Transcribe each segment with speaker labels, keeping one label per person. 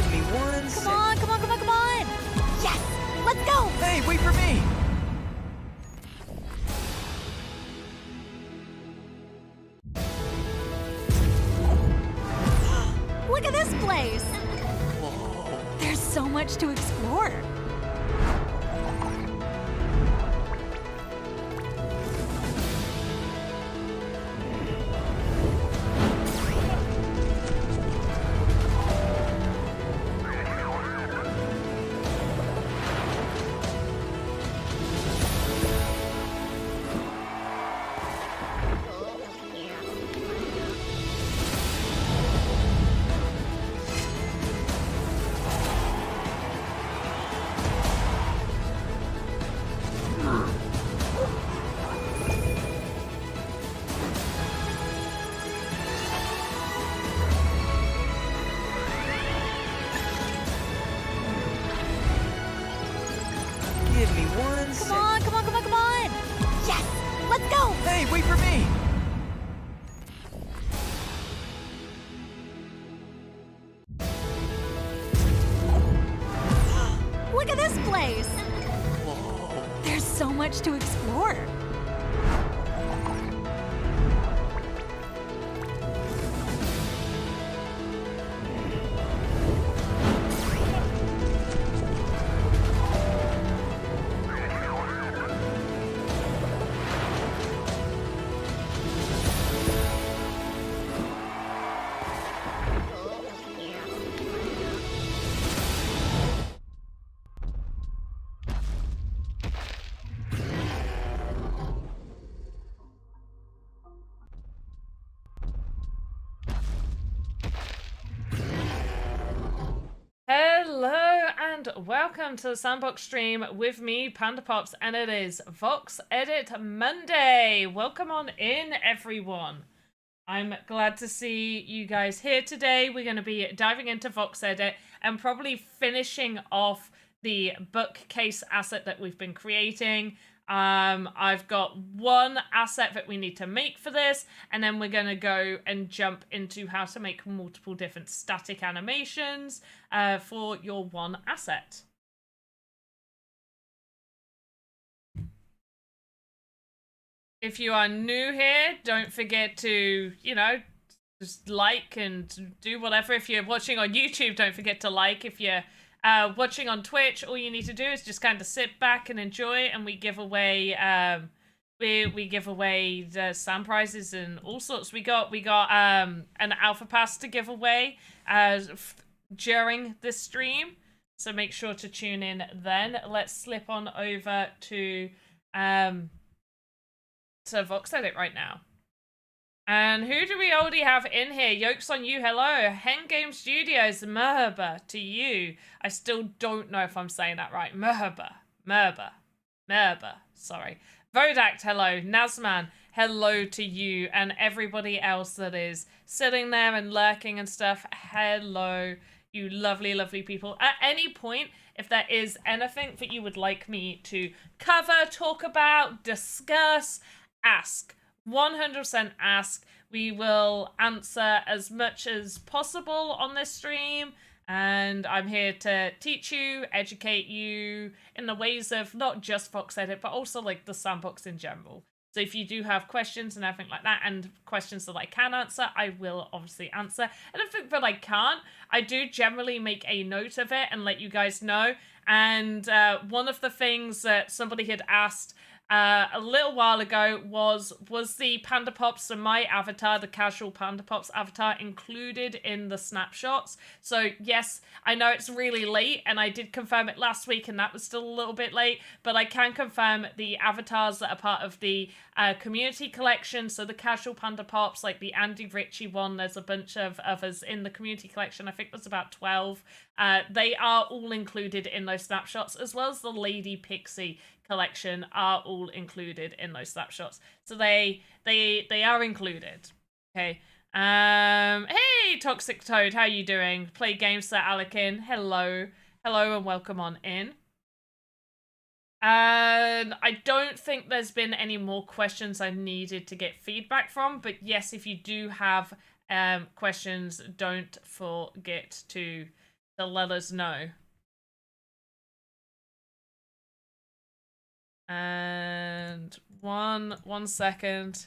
Speaker 1: Give me one
Speaker 2: Come on, come on, come on, come on! Yes! Let's go!
Speaker 1: Hey, wait for me!
Speaker 2: Look at this place!
Speaker 1: Whoa.
Speaker 2: There's so much to explore.
Speaker 1: Give me one
Speaker 2: Come on, come on, come on, come on! Yes! Let's go!
Speaker 1: Hey, wait for me!
Speaker 2: Look at this place!
Speaker 1: Whoa.
Speaker 2: There's so much to explore.
Speaker 3: Hello and welcome to the Sandbox stream with me, PandaPops, and it is VoxEdit Monday. Welcome on in, everyone. I'm glad to see you guys here today. We're going to be diving into VoxEdit and probably finishing off the bookcase asset that we've been creating. I've got one asset that we need to make for this, and then we're going to go and jump into how to make multiple different static animations for your one asset. If you are new here, don't forget to, just like and do whatever. If you're watching on YouTube, don't forget to like. If you're watching on Twitch, all you need to do is just kind of sit back and enjoy, and we give away we give away the sand prizes and all sorts. We got an alpha pass to give away during this stream, so make sure to tune in then. Let's slip on over to VoxEdit right now. And who do we already have in here? Yolks on you, hello. Hen Game Studios, merhaba to you. I still don't know if I'm saying that right. Merhaba, sorry. Vodact, hello. Nazman, hello to you. And everybody else that is sitting there and lurking and stuff, hello, you lovely, lovely people. At any point, if there is anything that you would like me to cover, talk about, discuss, ask. 100% ask. We will answer as much as possible on this stream, and I'm here to teach you, educate you in the ways of not just VoxEdit, but also like the sandbox in general. So if you do have questions and everything like that, and questions that I can answer, I will obviously answer. And if that I can't, I do generally make a note of it and let you guys know. And one of the things that somebody had asked a little while ago was the PandaPops, so my avatar, the casual PandaPops avatar, included in the snapshots? So yes, I know it's really late, and I did confirm it last week, and that was still a little bit late, but I can confirm the avatars that are part of the community collection. So the casual PandaPops, like the Andy Ritchie one, there's a bunch of others in the community collection. I think there's about 12. They are all included in those snapshots, as well as the Lady Pixie collection are all included in those snapshots. So they are included. Okay. Hey, Toxic Toad, how you doing? Play games, Sir Alekin. Hello. Hello and welcome on in. And I don't think there's been any more questions I needed to get feedback from, but yes, if you do have questions, don't forget to to let us know. And one second.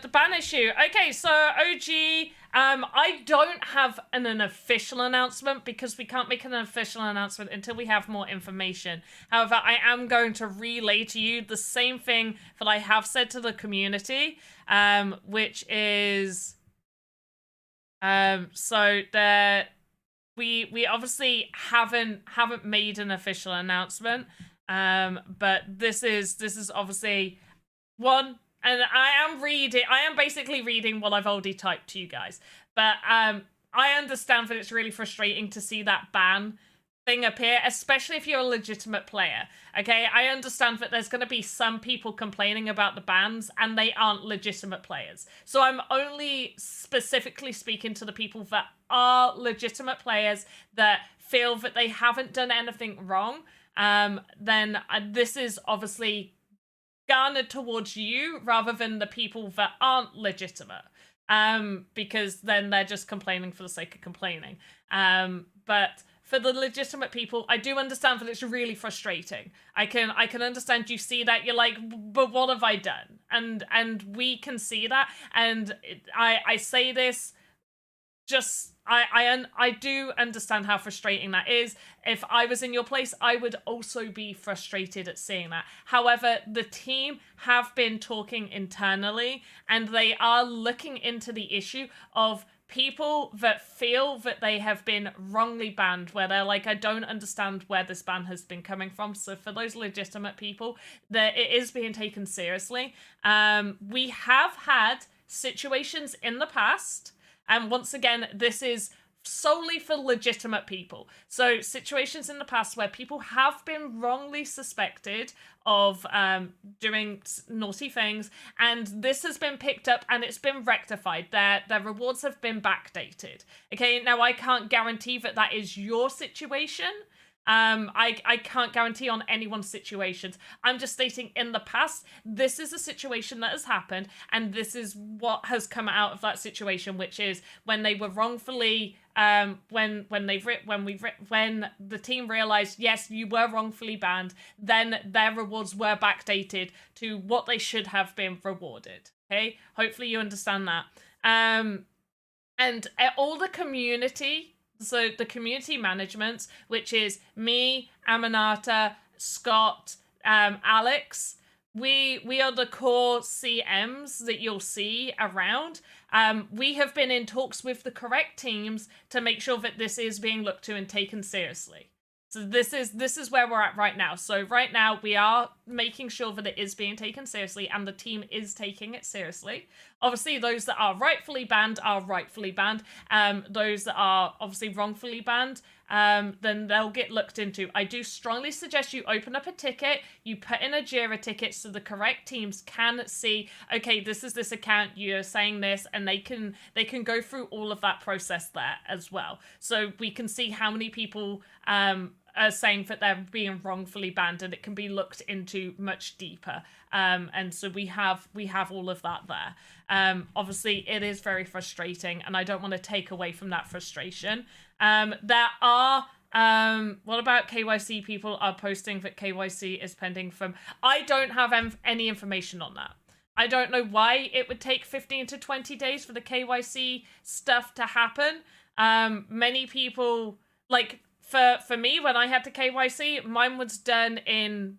Speaker 3: The ban issue. Okay, so OG, I don't have an official announcement because we can't make an official announcement until we have more information. However, I am going to relay to you the same thing that I have said to the community, which is, so that we obviously haven't made an official announcement, but this is obviously one. And I am basically reading what I've already typed to you guys. But I understand that it's really frustrating to see that ban thing appear, especially if you're a legitimate player. Okay, I understand that there's going to be some people complaining about the bans and they aren't legitimate players. So I'm only specifically speaking to the people that are legitimate players that feel that they haven't done anything wrong. Then this is obviously garnered towards you rather than the people that aren't legitimate, because then they're just complaining for the sake of complaining. But for the legitimate people, I do understand that it's really frustrating. I can understand you see that, you're like, but what have I done? And we can see that, and I say this just, I do understand how frustrating that is. If I was in your place, I would also be frustrated at seeing that. However, the team have been talking internally and they are looking into the issue of people that feel that they have been wrongly banned, where they're like, I don't understand where this ban has been coming from. So for those legitimate people, that it is being taken seriously. We have had situations in the past, and once again, this is solely for legitimate people. So situations in the past where people have been wrongly suspected of doing naughty things, and this has been picked up and it's been rectified. Their rewards have been backdated. Okay, now I can't guarantee that that is your situation. I can't guarantee on anyone's situations. I'm just stating in the past, this is a situation that has happened, and this is what has come out of that situation, which is when they were wrongfully, when the team realized, yes, you were wrongfully banned, then their rewards were backdated to what they should have been rewarded. Okay, hopefully you understand that. And all the community. So the community management, which is me, Aminata, Scott, Alex, we are the core CMs that you'll see around. We have been in talks with the correct teams to make sure that this is being looked to and taken seriously. So this is where we're at right now. So right now we are making sure that it is being taken seriously and the team is taking it seriously. Obviously, those that are rightfully banned are rightfully banned. Those that are obviously wrongfully banned, then they'll get looked into. I do strongly suggest you open up a ticket, you put in a JIRA ticket so the correct teams can see, okay, this is this account, you're saying this, and they can go through all of that process there as well. So we can see how many people are saying that they're being wrongfully banned, and it can be looked into much deeper. And so we have all of that there. Obviously, it is very frustrating, and I don't want to take away from that frustration. There are, what about KYC? People are posting that KYC is pending from, I don't have any information on that. I don't know why it would take 15 to 20 days for the KYC stuff to happen. Many people, like, for me, when I had the KYC, mine was done in,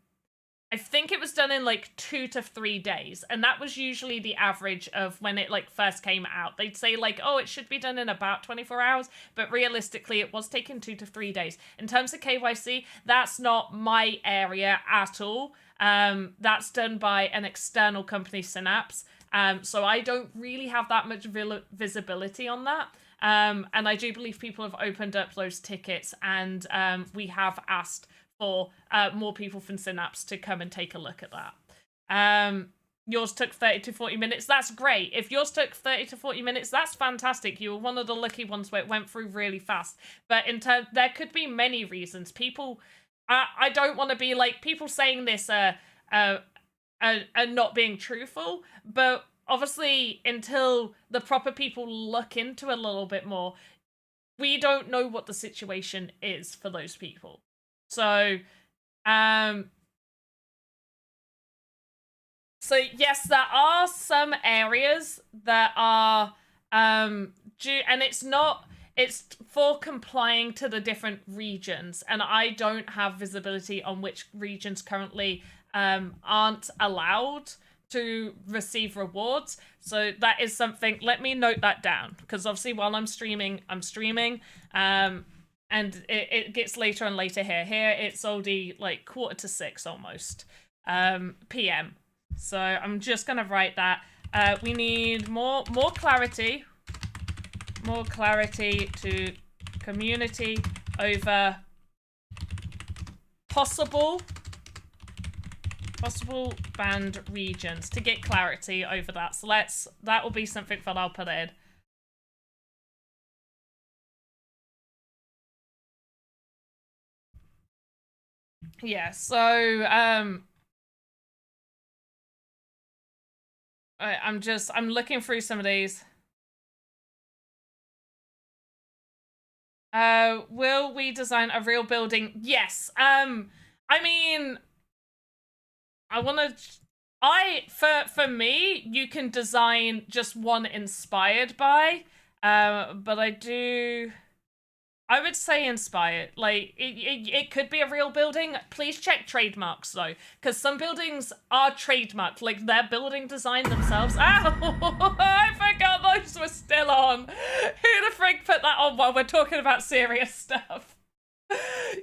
Speaker 3: I think it was done in like 2 to 3 days. And that was usually the average of when it like first came out. They'd say like, oh, it should be done in about 24 hours. But realistically, it was taking 2 to 3 days. In terms of KYC, that's not my area at all. That's done by an external company, Synapse. So I don't really have that much visibility on that. And I do believe people have opened up those tickets, and we have asked for more people from Synapse to come and take a look at that. yours took 30 to 40 minutes, that's great. If yours took 30 to 40 minutes, that's fantastic. You were one of the lucky ones where it went through really fast. But there could be many reasons. People, I don't want to be like, people saying this are not being truthful, but obviously until the proper people look into it a little bit more, we don't know what the situation is for those people. So, so yes, there are some areas that are due, and it's for complying to the different regions, and I don't have visibility on which regions currently aren't allowed to receive rewards. So that is something, let me note that down, because obviously while I'm streaming, and it gets later and later here. Here it's already like 5:45 almost PM. So I'm just gonna write that. We need more clarity. More clarity to community over possible banned regions, to get clarity over that. So that will be something that I'll put in. Yeah, so I'm looking through some of these. Will we design a real building? Yes. I mean, for me, you can design just one inspired by, but I would say inspired. Like, it could be a real building. Please check trademarks, though, because some buildings are trademarked. Like, their building design themselves. Ow! I forgot those were still on. Who the frig put that on while we're talking about serious stuff?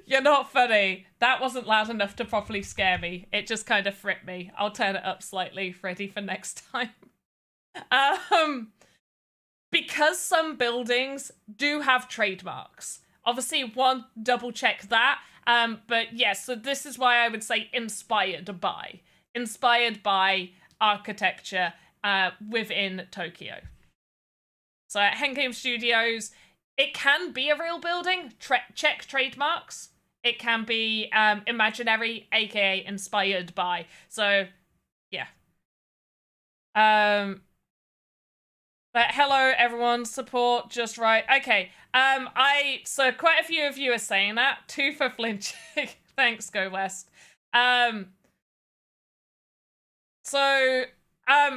Speaker 3: You're not funny. That wasn't loud enough to properly scare me. It just kind of fripped me. I'll turn it up slightly, ready for next time. Because some buildings do have trademarks. Obviously, one, double check that. But yes, so this is why I would say inspired by. Inspired by architecture within Tokyo. So at Hengame Studios, it can be a real building. Check trademarks. It can be imaginary, aka inspired by. So, yeah. But hello, everyone. Support just right. Okay. So quite a few of you are saying that. 2 for flinching. Thanks, Go West.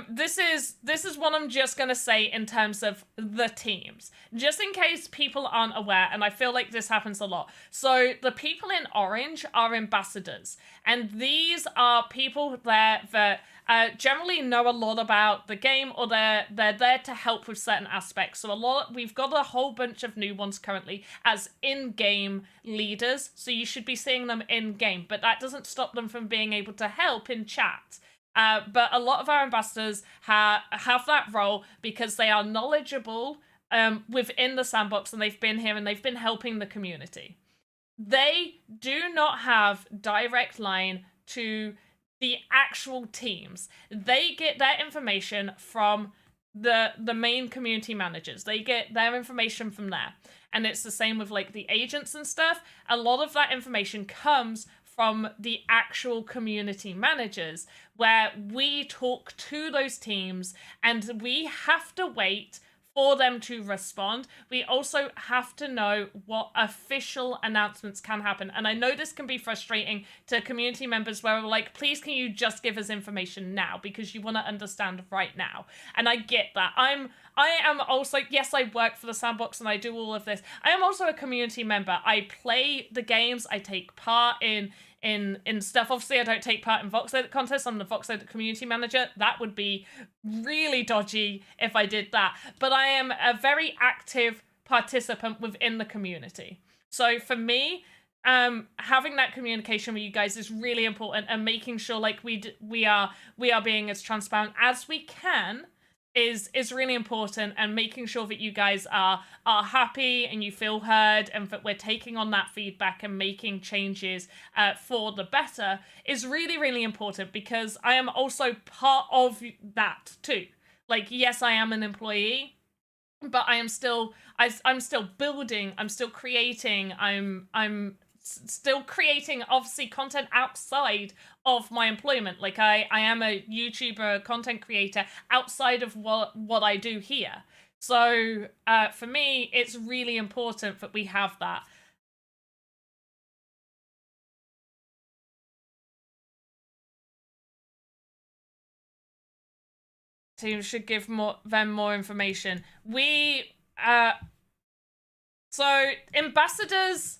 Speaker 3: This is what I'm just gonna say in terms of the teams, just in case people aren't aware, and I feel like this happens a lot. So the people in orange are ambassadors, and these are people there that generally know a lot about the game, or they're there to help with certain aspects. So we've got a whole bunch of new ones currently as in-game leaders, so you should be seeing them in-game, but that doesn't stop them from being able to help in chat. But a lot of our ambassadors have that role because they are knowledgeable within the sandbox, and they've been here and they've been helping the community. They do not have direct line to the actual teams. They get their information from the main community managers. They get their information from there. And it's the same with like the agents and stuff. A lot of that information comes from the actual community managers, where we talk to those teams and we have to wait for them to respond. We also have to know what official announcements can happen. And I know this can be frustrating to community members where we're like, please, can you just give us information now? Because you want to understand right now. And I get that. I am also, yes, I work for the Sandbox and I do all of this. I am also a community member. I play the games. I take part in stuff. Obviously, I don't take part in VoxEdit contests. I'm the VoxEdit community manager. That would be really dodgy if I did that. But I am a very active participant within the community. So for me, having that communication with you guys is really important, and making sure like we are being as transparent as we can is really important, and making sure that you guys are happy and you feel heard and that we're taking on that feedback and making changes for the better is really, really important, because I am also part of that too. Like, yes, I am an employee, but I'm still building, I'm still creating, I'm still creating, obviously, content outside of my employment. Like, I am a YouTuber, content creator outside of what I do here. So for me, it's really important that we have that. Teams should give them more information. So ambassadors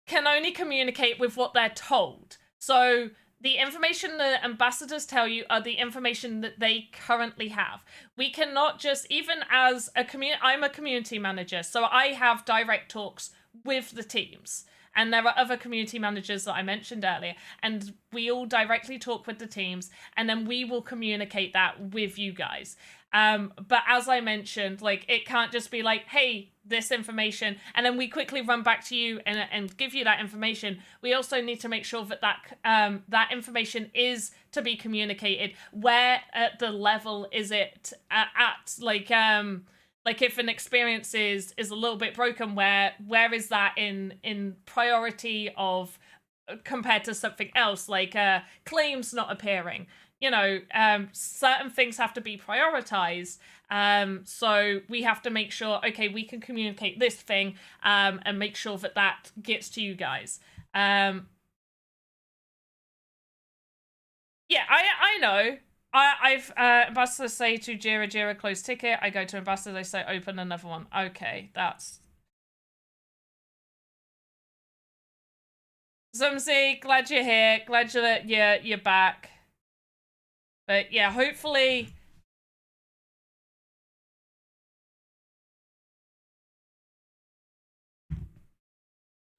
Speaker 3: can only communicate with what they're told. So the information that ambassadors tell you are the information that they currently have. We cannot just, even as a community, I'm a community manager, so I have direct talks with the teams. And there are other community managers that I mentioned earlier, and we all directly talk with the teams, and then we will communicate that with you guys. But as I mentioned, like, it can't just be like, hey, this information, and then we quickly run back to you and give you that information. We also need to make sure that that information is to be communicated. Where at the level is it at? Like if an experience is a little bit broken, where is that in priority of compared to something else, like claims not appearing? You know, certain things have to be prioritized. So we have to make sure, okay, we can communicate this thing and make sure that that gets to you guys. Yeah, I know. I've ambassadors say to Jira close ticket. I go to ambassador, they say open another one. Okay, that's Zumzy, glad you're here. Glad you're back. But yeah, hopefully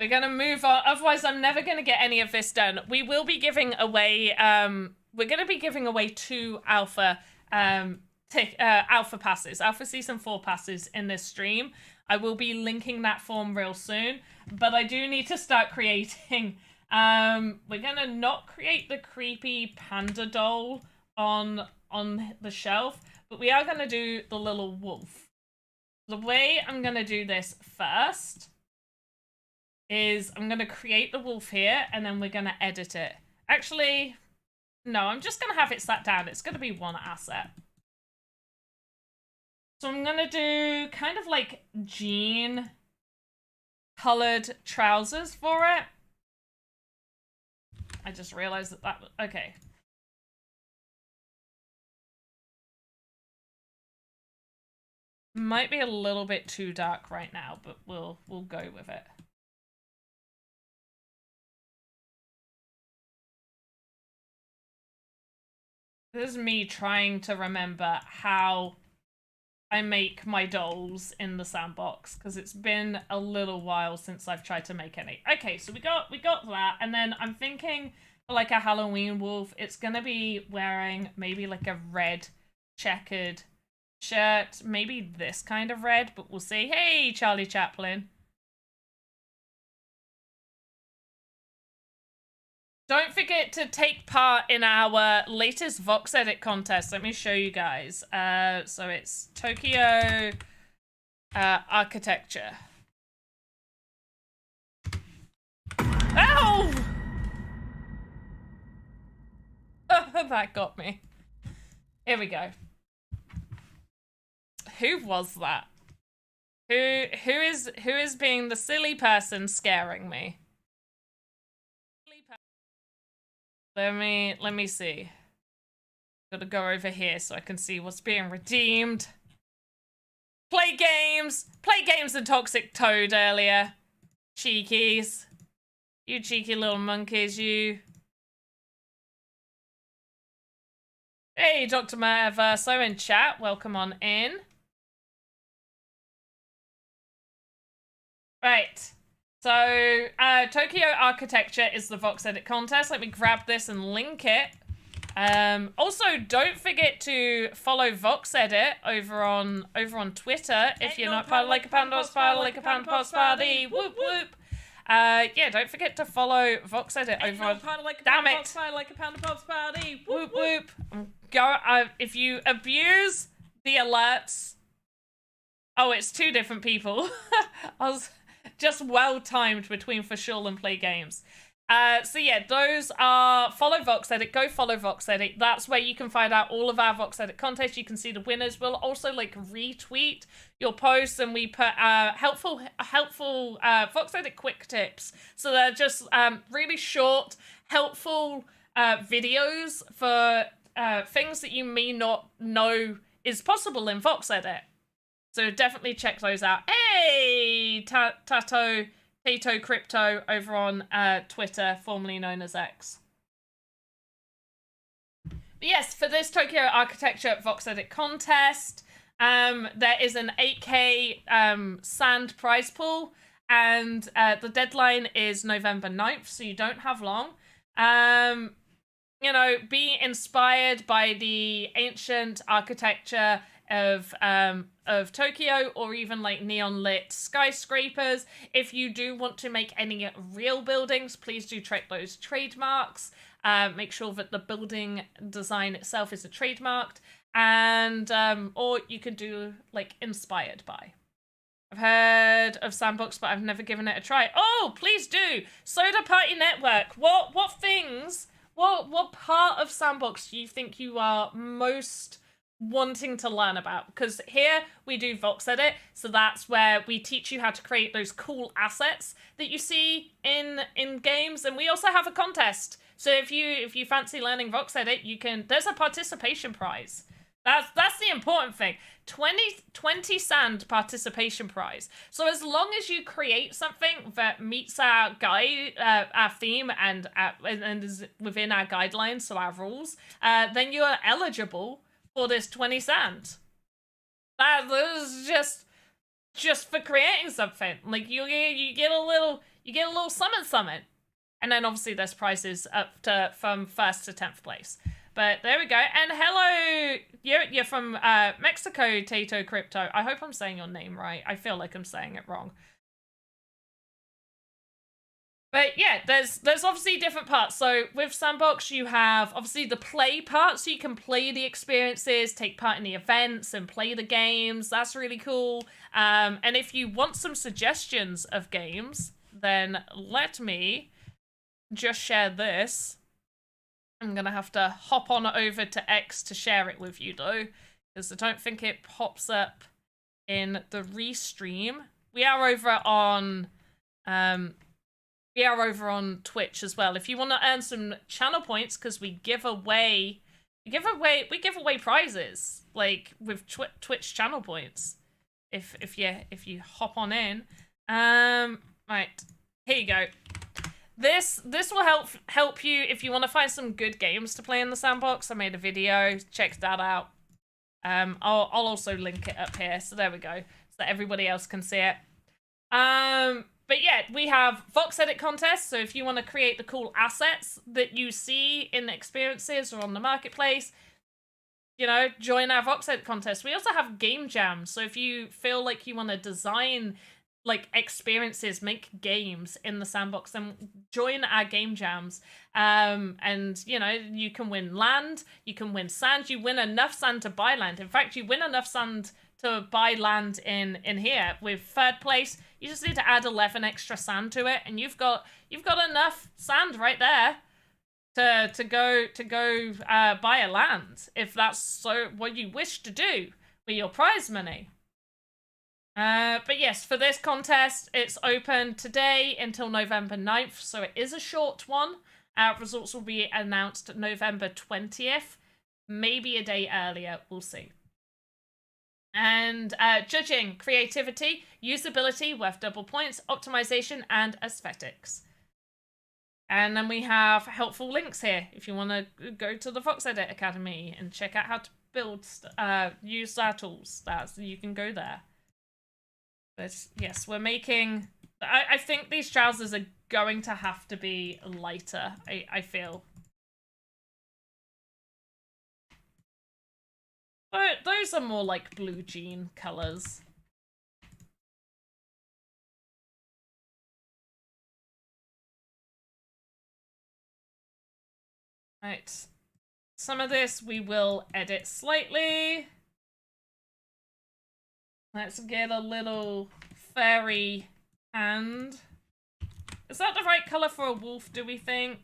Speaker 3: we're gonna move on. Otherwise, I'm never gonna get any of this done. We will be giving away we're going to be giving away 2 alpha alpha passes, alpha season 4 passes in this stream. I will be linking that form real soon, but I do need to start creating. We're going to not create the creepy panda doll on the shelf, but we are going to do the little wolf. The way I'm going to do this first is I'm going to create the wolf here, and then we're going to edit it. Actually, no, I'm just going to have it sat down. It's going to be 1 asset. So I'm going to do kind of like jean colored trousers for it. I just realized that okay. Might be a little bit too dark right now, but we'll go with it. This is me trying to remember how I make my dolls in the sandbox, because it's been a little while since I've tried to make any. Okay, so we got that, and then I'm thinking like a Halloween wolf. It's gonna be wearing maybe like a red checkered shirt, maybe this kind of red, but we'll see. Hey, Charlie Chaplin. Don't forget to take part in our latest VoxEdit contest. Let me show you guys. So it's Tokyo architecture. Ow! Oh, that got me. Here we go. Who was that? Who is being the silly person scaring me? Let me see. Gotta go over here so I can see what's being redeemed. Play games and Toxic Toad earlier. Cheekies. You cheeky little monkeys, you. Hey, Dr. Metaverse in chat. Welcome on in. Right. So, Tokyo Architecture is the VoxEdit contest. Let me grab this and link it. Also, don't forget to follow VoxEdit over on Twitter if you're not part of like a PandaPops party, like a PandaPops party. Whoop whoop. Yeah, don't forget to follow VoxEdit over on. Damn it! Like a PandaPops party. Whoop whoop. If you abuse the alerts. Oh, it's two different people. I was just well timed between for sure and play games. So yeah, those are follow VoxEdit. Go follow VoxEdit. That's where you can find out all of our VoxEdit contests. You can see the winners. We'll also like retweet your posts, and we put helpful VoxEdit quick tips. So they're just really short, helpful videos for things that you may not know is possible in VoxEdit. So definitely check those out. Hey, Tato Crypto over on Twitter, formerly known as X. But yes, for this Tokyo Architecture VoxEdit contest, there is an 8K sand prize pool, and the deadline is November 9th, so you don't have long. You know, be inspired by the ancient architecture of Tokyo, or even like neon lit skyscrapers. If you do want to make any real buildings, please do check those trademarks. Make sure that the building design itself isn't trademarked, and or you could do like inspired by. I've heard of Sandbox, but I've never given it a try. Oh, please do. Soda Party Network. What things? What part of Sandbox do you think you are most wanting to learn about? Because here we do VoxEdit, so that's where we teach you how to create those cool assets that you see in games, and we also have a contest. So if you fancy learning VoxEdit, you can. There's a participation prize. That's the important thing. 20 sand participation prize. So as long as you create something that meets our our theme and is within our guidelines, so our rules, then you are eligible for this 20 sand. That is just for creating something. Like you get a little summon. And then obviously there's prizes up to from 1st to 10th place. But there we go. And hello, you're from Mexico, Tato Crypto. I hope I'm saying your name right. I feel like I'm saying it wrong. But yeah, there's obviously different parts. So with Sandbox, you have obviously the play part, so you can play the experiences, take part in the events, and play the games. That's really cool. And if you want some suggestions of games, then let me just share this. I'm gonna have to hop on over to X to share it with you though, because I don't think it pops up in the restream. We are over on Twitch as well. If you want to earn some channel points, because we give away prizes like with Twitch channel points. If you hop on in, right, here you go. This will help you if you want to find some good games to play in the Sandbox. I made a video, check that out. I'll also link it up here. So there we go, so that everybody else can see it. But yeah, we have VoxEdit contests. So if you want to create the cool assets that you see in the experiences or on the marketplace, you know, join our VoxEdit contest. We also have game jams. So if you feel like you want to design like experiences, make games in the Sandbox, then join our game jams. And you know, you can win land, you can win sand, you win enough sand to buy land. In fact, you win enough sand to buy land in here. With 3rd place, you just need to add 11 extra sand to it, and you've got enough sand right there to go buy a land, if that's so what you wish to do with your prize money. But yes, for this contest, it's open today until November 9th, so it is a short one. Results will be announced November 20th, maybe a day earlier, we'll see. And judging, creativity, usability, worth double points, optimization, and aesthetics. And then we have helpful links here if you want to go to the VoxEdit Academy and check out how to build, use our tools. You can go there. But yes, we're making... I think these trousers are going to have to be lighter, I feel. But those are more like blue jean colors. Right. Some of this we will edit slightly. Let's get a little fairy hand. Is that the right color for a wolf, do we think?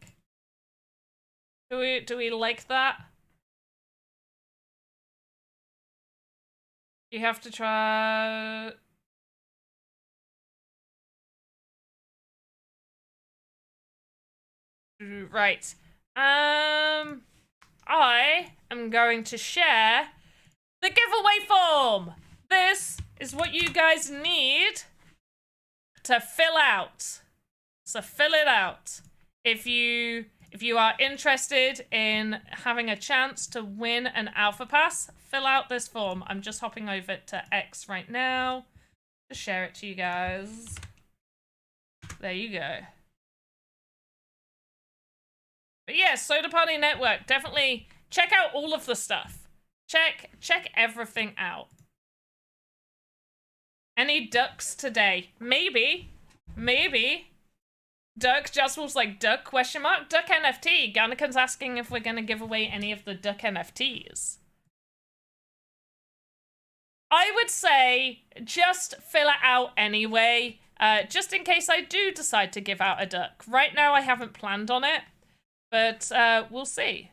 Speaker 3: Do we like that? You have to try... Right. I am going to share the giveaway form. This is what you guys need to fill out. So fill it out. If you are interested in having a chance to win an Alpha Pass, fill out this form. I'm just hopping over to X right now to share it to you guys. There you go. But yeah, Soda Party Network, definitely check out all of the stuff. Check everything out. Any ducks today? Maybe. Duck, Jaswolf's like, duck, question mark? Duck NFT. Garnican's asking if we're gonna give away any of the duck NFTs. I would say just fill it out anyway, just in case I do decide to give out a duck. Right now I haven't planned on it, but we'll see.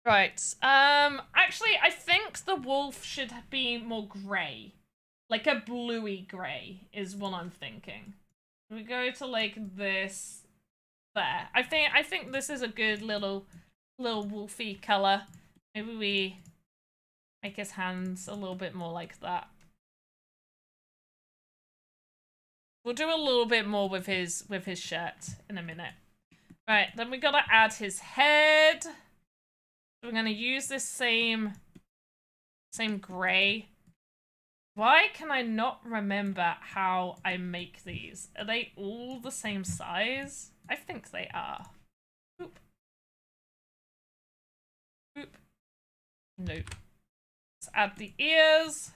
Speaker 3: Right, actually I think the wolf should be more grey. Like a bluey grey is what I'm thinking. We go to like this there. I think this is a good little wolfy color. Maybe we make his hands a little bit more like that. We'll do a little bit more with his shirt in a minute. Right, then we gotta add his head. We're gonna use this same grey. Why can I not remember how I make these? Are they all the same size? I think they are. Oop. Oop. Nope. Let's add the ears.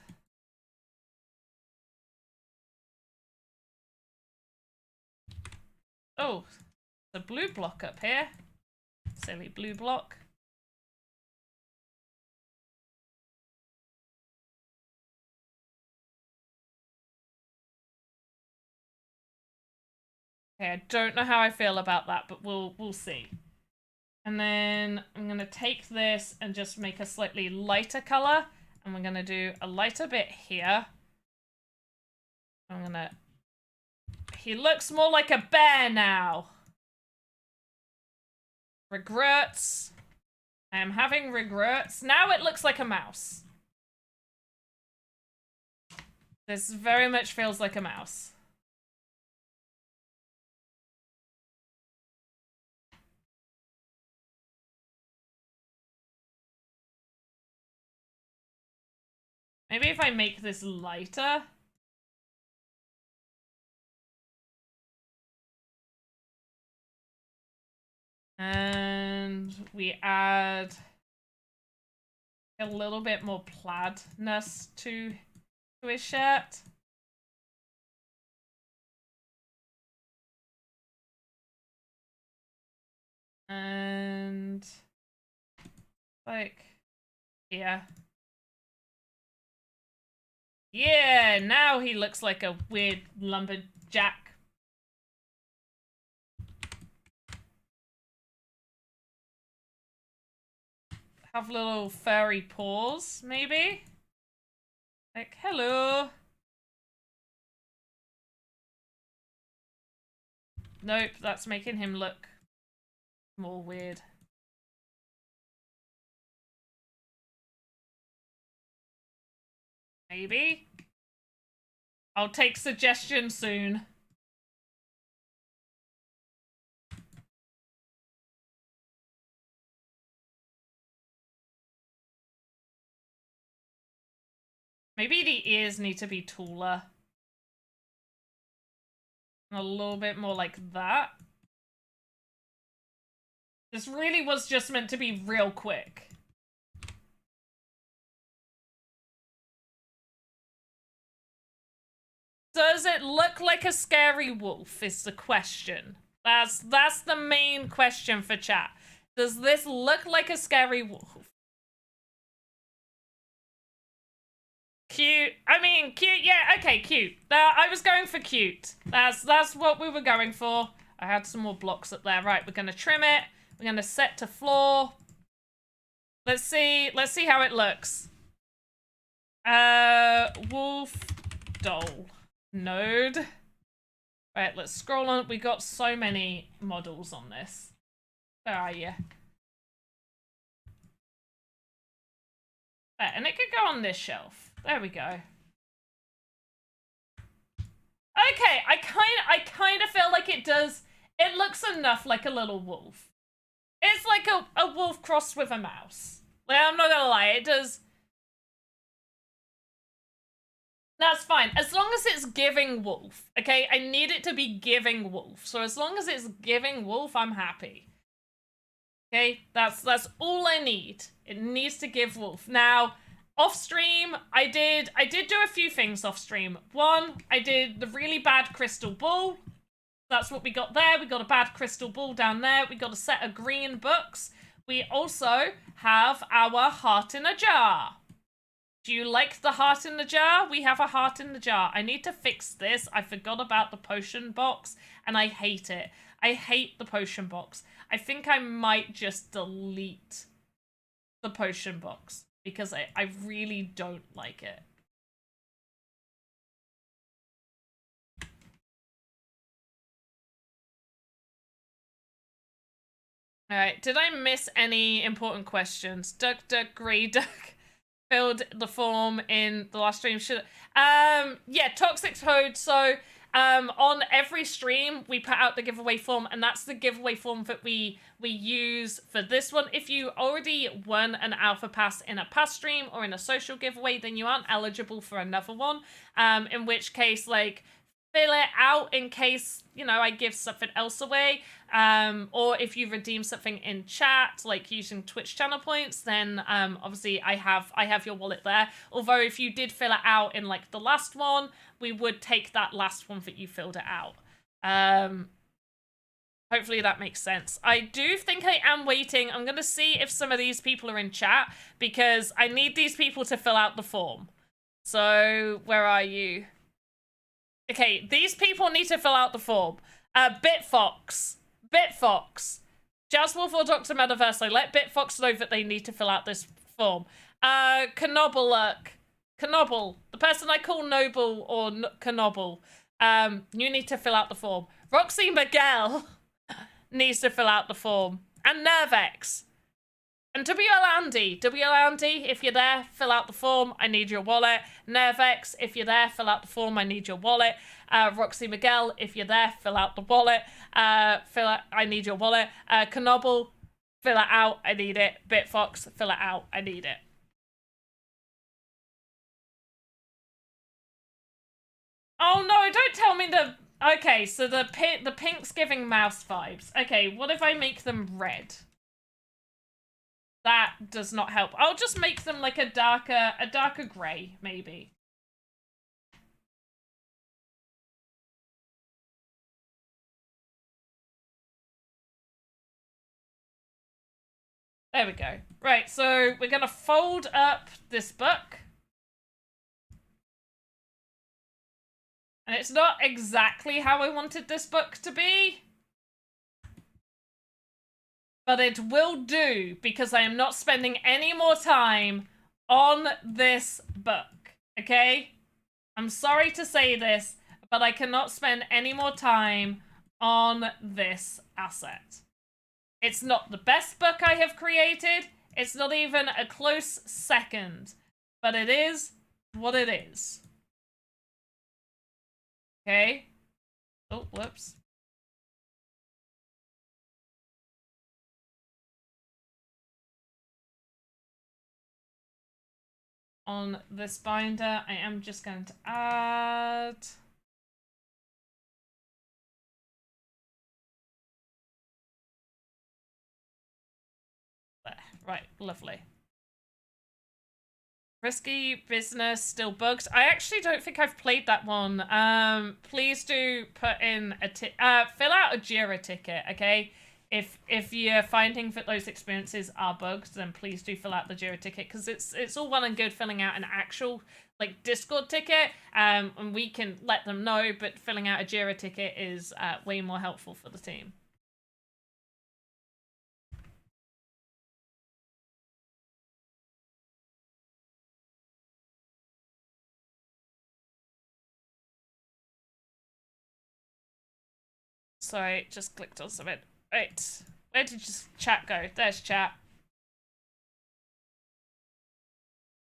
Speaker 3: Oh, the blue block up here. Silly blue block. Okay, I don't know how I feel about that, but we'll see. And then I'm gonna take this and just make a slightly lighter color, and we're gonna do a lighter bit here. I'm gonna... He looks more like a bear now. Regrets. I am having regrets. Now it looks like a mouse. This very much feels like a mouse. Maybe if I make this lighter. And we add a little bit more plaidness to his shirt. And like here. Yeah, now he looks like a weird lumberjack. Have little furry paws, maybe? Like, hello. Nope, that's making him look more weird. Maybe? I'll take suggestions soon. Maybe the ears need to be taller. A little bit more like that. This really was just meant to be real quick. Does it look like a scary wolf is the question. That's the main question for chat. Does this look like a scary wolf? Cute. I mean, cute. Yeah, okay, cute. I was going for cute. That's what we were going for. I had some more blocks up there. Right, we're gonna trim it. We're gonna set to floor. Let's see how it looks. Wolf doll node. Right, let's scroll on. We got so many models on this. Where are you? There, and it could go on this shelf. There we go. Okay, I kind of feel like it does. It looks enough like a little wolf. It's like a wolf crossed with a mouse. Like, I'm not gonna lie, it does. That's fine. As long as it's giving wolf, okay? I need it to be giving wolf. So as long as it's giving wolf, I'm happy. Okay? That's all I need. It needs to give wolf. Now, off stream, I did do a few things off stream. One, I did the really bad crystal ball. That's what we got there. We got a bad crystal ball down there. We got a set of green books. We also have our heart in a jar. Do you like the heart in the jar? We have a heart in the jar. I need to fix this. I forgot about the potion box and I hate it. I hate the potion box. I think I might just delete the potion box because I really don't like it. All right, did I miss any important questions? Duck, grey duck filled the form in the last stream. Yeah, Toxic Toad. So, on every stream, we put out the giveaway form, and that's the giveaway form that we use for this one. If you already won an alpha pass in a past stream or in a social giveaway, then you aren't eligible for another one. In which case, like, fill it out in case, you know, I give something else away. Or if you redeem something in chat, like using Twitch channel points, then obviously I have your wallet there. Although if you did fill it out in like the last one, we would take that last one that you filled it out. Hopefully that makes sense. I do think I am waiting. I'm gonna see if some of these people are in chat because I need these people to fill out the form. So where are you? Okay, these people need to fill out the form. Bitfox, Jazzwolf or Dr. Metaverse, I let Bitfox know that they need to fill out this form. Knobble, the person I call Noble or Knobble, you need to fill out the form. Roxy Miguel needs to fill out the form. And Nervex. And WL Andy, if you're there, fill out the form. I need your wallet. Nervex, if you're there, fill out the form. I need your wallet. Roxy Miguel, if you're there, fill out the wallet. I need your wallet. Knobble, fill it out. I need it. Bitfox, fill it out. I need it. Oh no! Don't tell me the. Okay, so the pink's giving mouse vibes. Okay, what if I make them red? That does not help. I'll just make them like a darker grey, maybe. There we go. Right, so we're gonna fold up this book. And it's not exactly how I wanted this book to be. But it will do because I am not spending any more time on this book, okay? I'm sorry to say this, but I cannot spend any more time on this asset. It's not the best book I have created. It's not even a close second, but it is what it is. Okay? Oh, whoops. On this binder, I am just going to add Right, lovely. Risky Business, still bugged. I actually don't think I've played that one. Please do put in a fill out a Jira ticket, okay? If you're finding that those experiences are bugged, then please do fill out the Jira ticket, because it's all well and good filling out an actual like Discord ticket, and we can let them know, but filling out a Jira ticket is way more helpful for the team. Sorry, just clicked on something. Right, where did chat go? There's chat.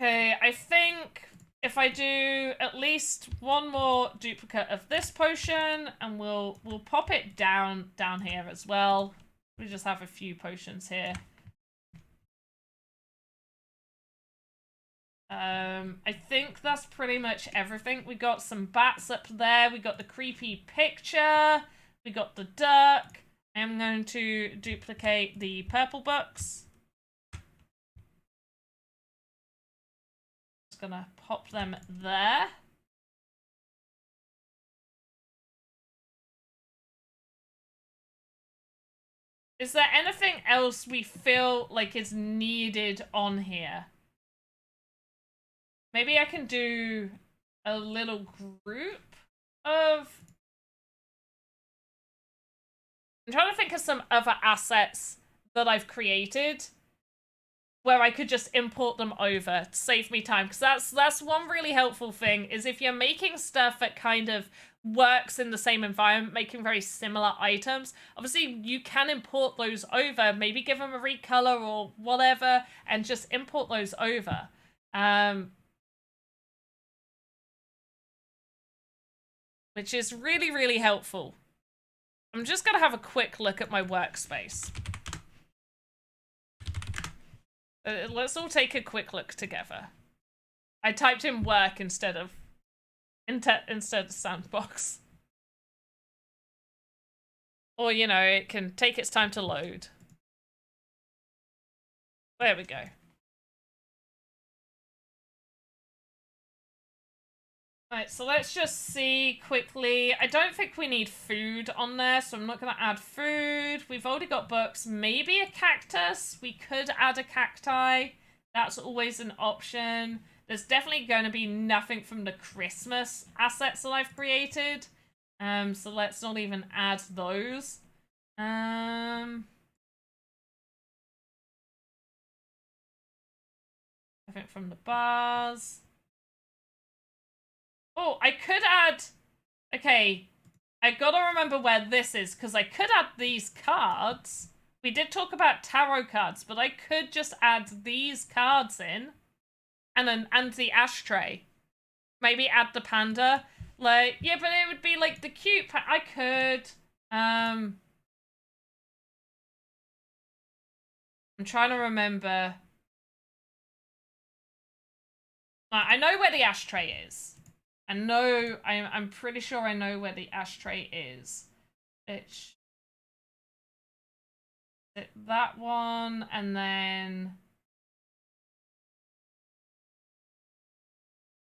Speaker 3: Okay, I think if I do at least one more duplicate of this potion, and we'll pop it down here as well. We just have a few potions here. I think that's pretty much everything. We got some bats up there. We got the creepy picture. We got the duck. I'm going to duplicate the purple books. Just gonna pop them there. Is there anything else we feel like is needed on here? Maybe I can do a little group of... I'm trying to think of some other assets that I've created where I could just import them over to save me time. Because that's one really helpful thing, is if you're making stuff that kind of works in the same environment, making very similar items, obviously you can import those over, maybe give them a recolor or whatever, and just import those over. Which is really, really helpful. I'm just going to have a quick look at my workspace. Let's all take a quick look together. I typed in work instead of Sandbox. Or, you know, it can take its time to load. There we go. Right, so let's just see quickly. I don't think we need food on there, so I'm not going to add food. We've already got books. Maybe a cactus. We could add a cacti. That's always an option. There's definitely going to be nothing from the Christmas assets that I've created. So let's not even add those. I think from the bars. Oh, I could add... Okay, I gotta remember where this is, because I could add these cards. We did talk about tarot cards, but I could just add these cards in. And the ashtray. Maybe add the panda. Like, yeah, but it would be like the cute... I could... I'm trying to remember... I know where the ashtray is. I'm pretty sure I know where the ashtray is. It's that one, and then...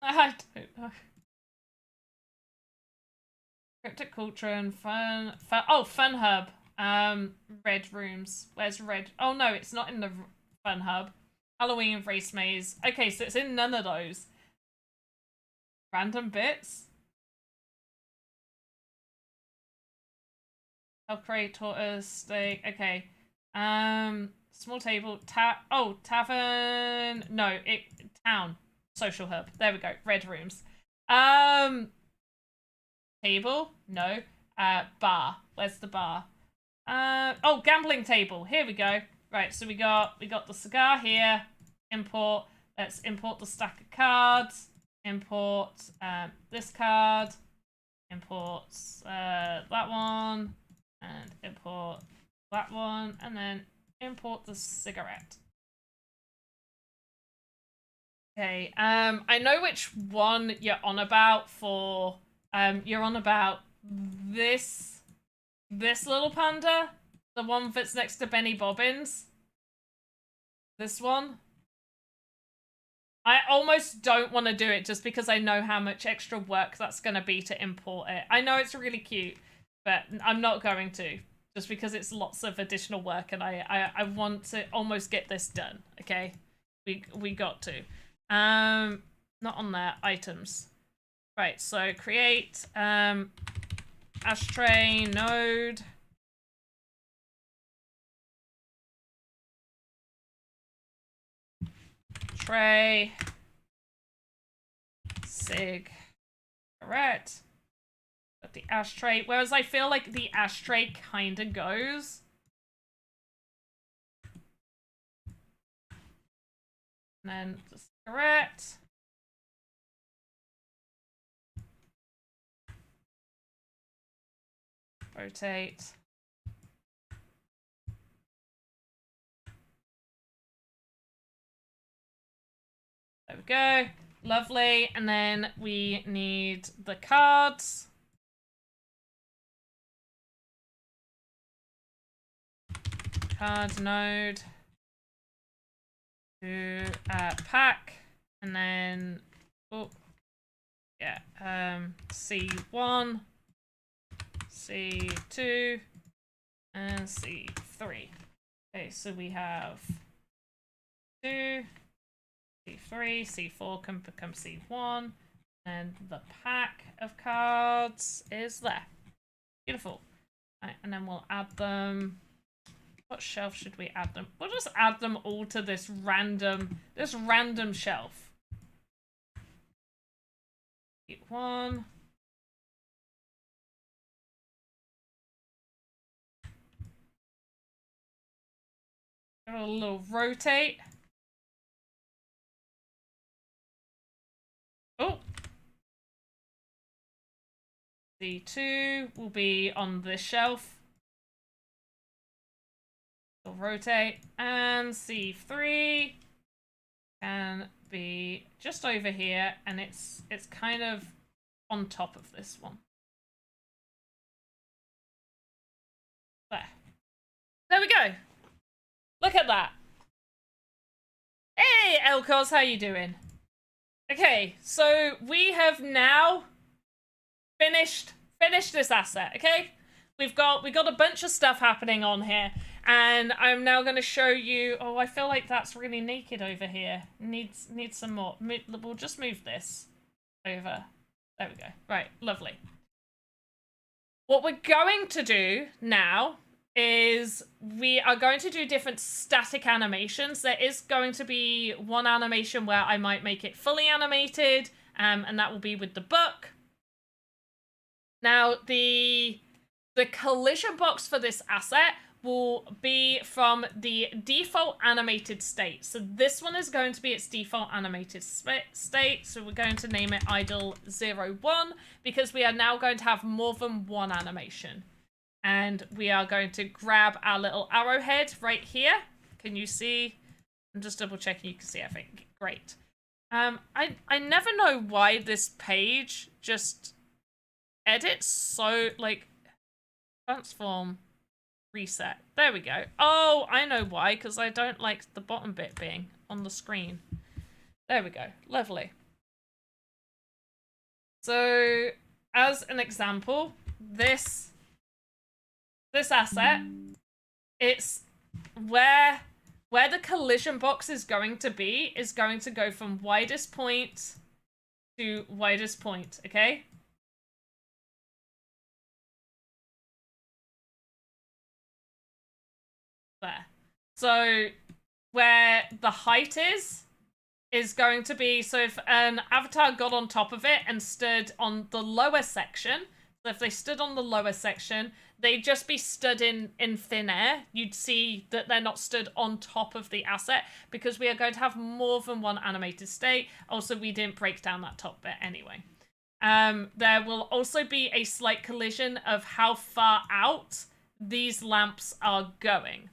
Speaker 3: I don't know. Cryptic Culture, Fun Hub. Red Rooms. Where's Red? Oh no, it's not in the Fun Hub. Halloween Race Maze. Okay, so it's in none of those. Random bits. I'll create tortoise steak. Okay. Small table. Tavern. No, town. Social hub. There we go. Red rooms. Table. No. Bar. Where's the bar? Oh, gambling table. Here we go. Right. So we got the cigar here. Import. Let's import the stack of cards. Import this card, import that one, and import that one, and then import the cigarette. Okay, I know which one you're on about for, you're on about this little panda, the one that's next to Benny Bobbins. This one. I almost don't want to do it just because I know how much extra work that's going to be to import it. I know it's really cute, but I'm not going to. Just because it's lots of additional work and I want to almost get this done, okay? We got to. Not on there, items. Right, so create ashtray node. Tray. Sig. Correct. But the ashtray, whereas I feel like the ashtray kind of goes. And then the cigarette. Rotate. There we go. Lovely. And then we need the cards. Card node. To pack. And then, oh, yeah, C1, C2, and C3. Okay, so we have 2, C3, C4 can become C1, and the pack of cards is there. Beautiful. Right, and then we'll add them. What shelf should we add them? We'll just add them all to this random shelf. One. Give it a little rotate. Oh. C2 will be on this shelf. We'll rotate, and C3 can be just over here, and it's kind of on top of this one. There we go. Look at that. Hey, Elcos, how you doing? Okay, so we have now finished this asset. Okay, we got a bunch of stuff happening on here. And I'm now going to show you... Oh, I feel like that's really naked over here. Needs some more. We'll just move this over. There we go. Right, lovely. What we're going to do now is we are going to do different static animations. There is going to be one animation where I might make it fully animated, and that will be with the book. Now, the collision box for this asset will be from the default animated state. So this one is going to be its default animated state. So we're going to name it idle 01 because we are now going to have more than one animation. And we are going to grab our little arrowhead right here. Can you see? I'm just double checking you can see, I think. Great. I never know why this page just edits so, like, transform. Reset. There we go. Oh, I know why, because I don't like the bottom bit being on the screen. There we go. Lovely. So, as an example, this asset, it's where the collision box is going to be is going to go from widest point to widest point, okay? There. So where the height is going to be, so if an avatar got on top of it and stood on the lower section, so if they stood on the lower section, they'd just be stood in thin air. You'd see that they're not stood on top of the asset because we are going to have more than one animated state. Also, we didn't break down that top bit anyway. There will also be a slight collision of how far out these lamps are going.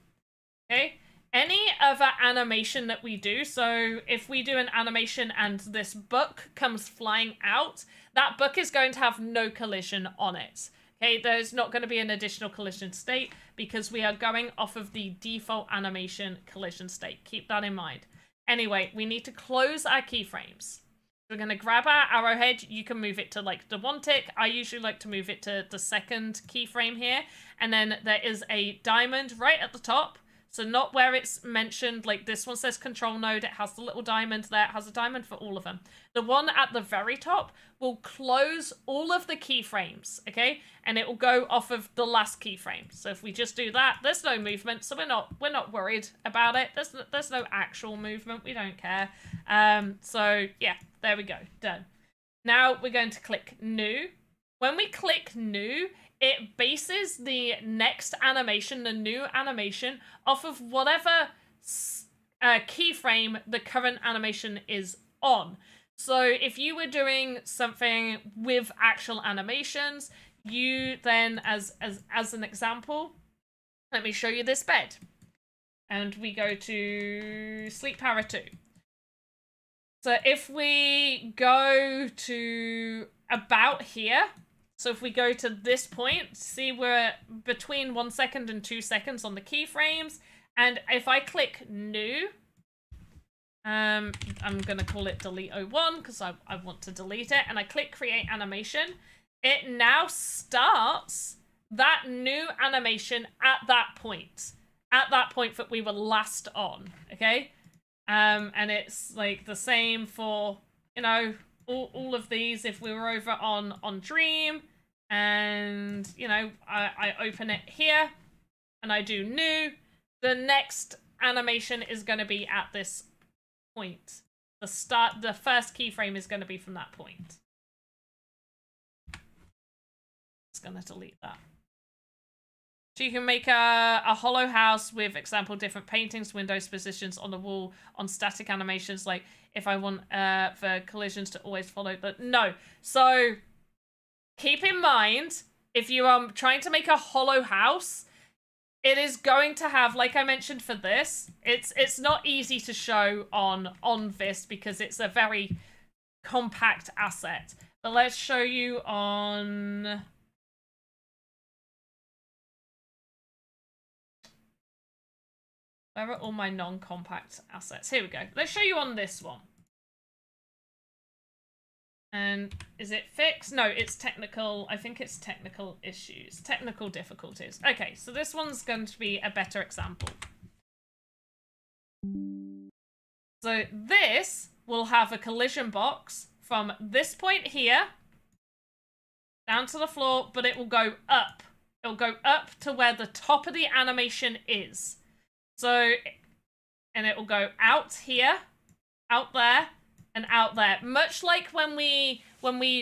Speaker 3: Okay, any other animation that we do, so if we do an animation and this book comes flying out, that book is going to have no collision on it. Okay, there's not going to be an additional collision state because we are going off of the default animation collision state. Keep that in mind. Anyway, we need to close our keyframes. We're going to grab our arrowhead. You can move it to like the 1 tick. I usually like to move it to the 2nd keyframe here. And then there is a diamond right at the top. So not where it's mentioned, like this one says control node, it has the little diamond there, it has a diamond for all of them. The one at the very top will close all of the keyframes, okay? And it will go off of the last keyframe. So if we just do that, there's no movement, so we're not worried about it. There's no actual movement, we don't care. So yeah, there we go, done. Now we're going to click new. When we click new, it bases the next animation, the new animation, off of whatever keyframe the current animation is on. So if you were doing something with actual animations, you then, as an example, let me show you this bed. And we go to Sleep Power 2. So if we go to about here, so if we go to this point, see we're between 1 second and 2 seconds on the keyframes. And if I click new, I'm going to call it delete 01 because I want to delete it. And I click create animation. It now starts that new animation at that point that we were last on, okay? And it's like the same for, you know, all of these. If we were over on Dream, and, you know, I open it here, and I do new, the next animation is going to be at this point. The first keyframe is going to be from that point. It's going to delete that. So you can make a hollow house with example different paintings, windows, positions on the wall, on static animations, like if I want for collisions to always follow, but no. So keep in mind, if you are trying to make a hollow house, it is going to have, like I mentioned for this, it's not easy to show on this because it's a very compact asset. But let's show you on... Where are all my non-compact assets? Here we go. Let's show you on this one. And is it fixed? No, it's technical. I think it's technical issues. Technical difficulties. Okay, so this one's going to be a better example. So this will have a collision box from this point here down to the floor, but it will go up. It'll go up to where the top of the animation is. So, and it will go out here, out there, and out there. Much like when we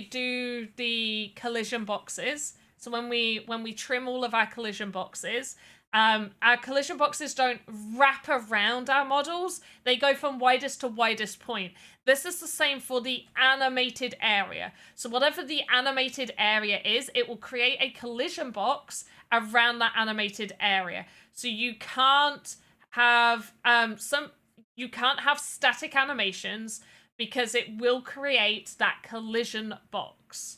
Speaker 3: do the collision boxes. So when we trim all of our collision boxes don't wrap around our models. They go from widest to widest point. This is the same for the animated area. So whatever the animated area is, it will create a collision box around that animated area. So you can't have static animations because it will create that collision box.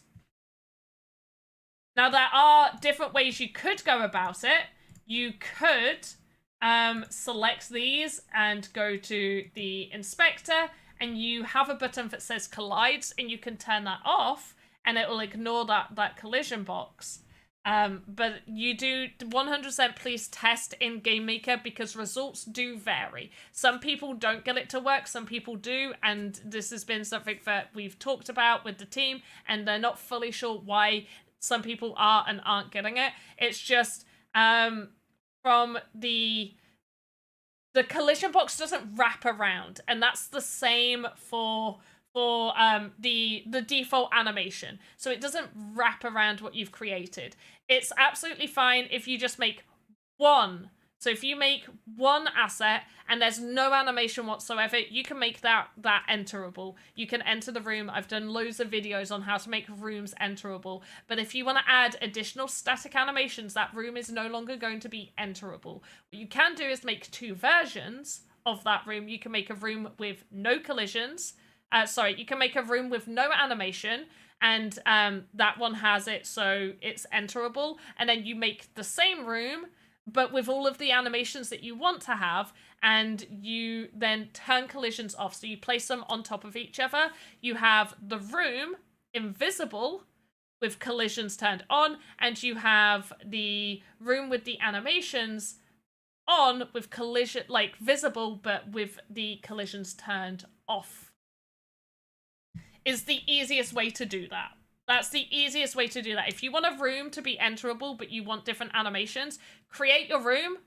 Speaker 3: Now there are different ways you could go about it. You could select these and go to the inspector, and you have a button that says collides, and you can turn that off and it will ignore that collision box. But you do 100% please test in Game Maker because results do vary. Some people don't get it to work, some people do, and this has been something that we've talked about with the team, and they're not fully sure why some people are and aren't getting it. It's just from the collision box doesn't wrap around, and that's the same for the default animation. So it doesn't wrap around what you've created. It's absolutely fine if you just make one. So if you make one asset and there's no animation whatsoever, you can make that enterable. You can enter the room. I've done loads of videos on how to make rooms enterable. But if you want to add additional static animations, that room is no longer going to be enterable. What you can do is make two versions of that room. You can make a room with no collisions. You can make a room with no animation, and that one has it so it's enterable, and then you make the same room but with all of the animations that you want to have, and you then turn collisions off. So you place them on top of each other. You have the room invisible with collisions turned on, and you have the room with the animations on with collision, like visible, but with the collisions turned off. Is the easiest way to do that. That's the easiest way to do that. If you want a room to be enterable, but you want different animations, create your room,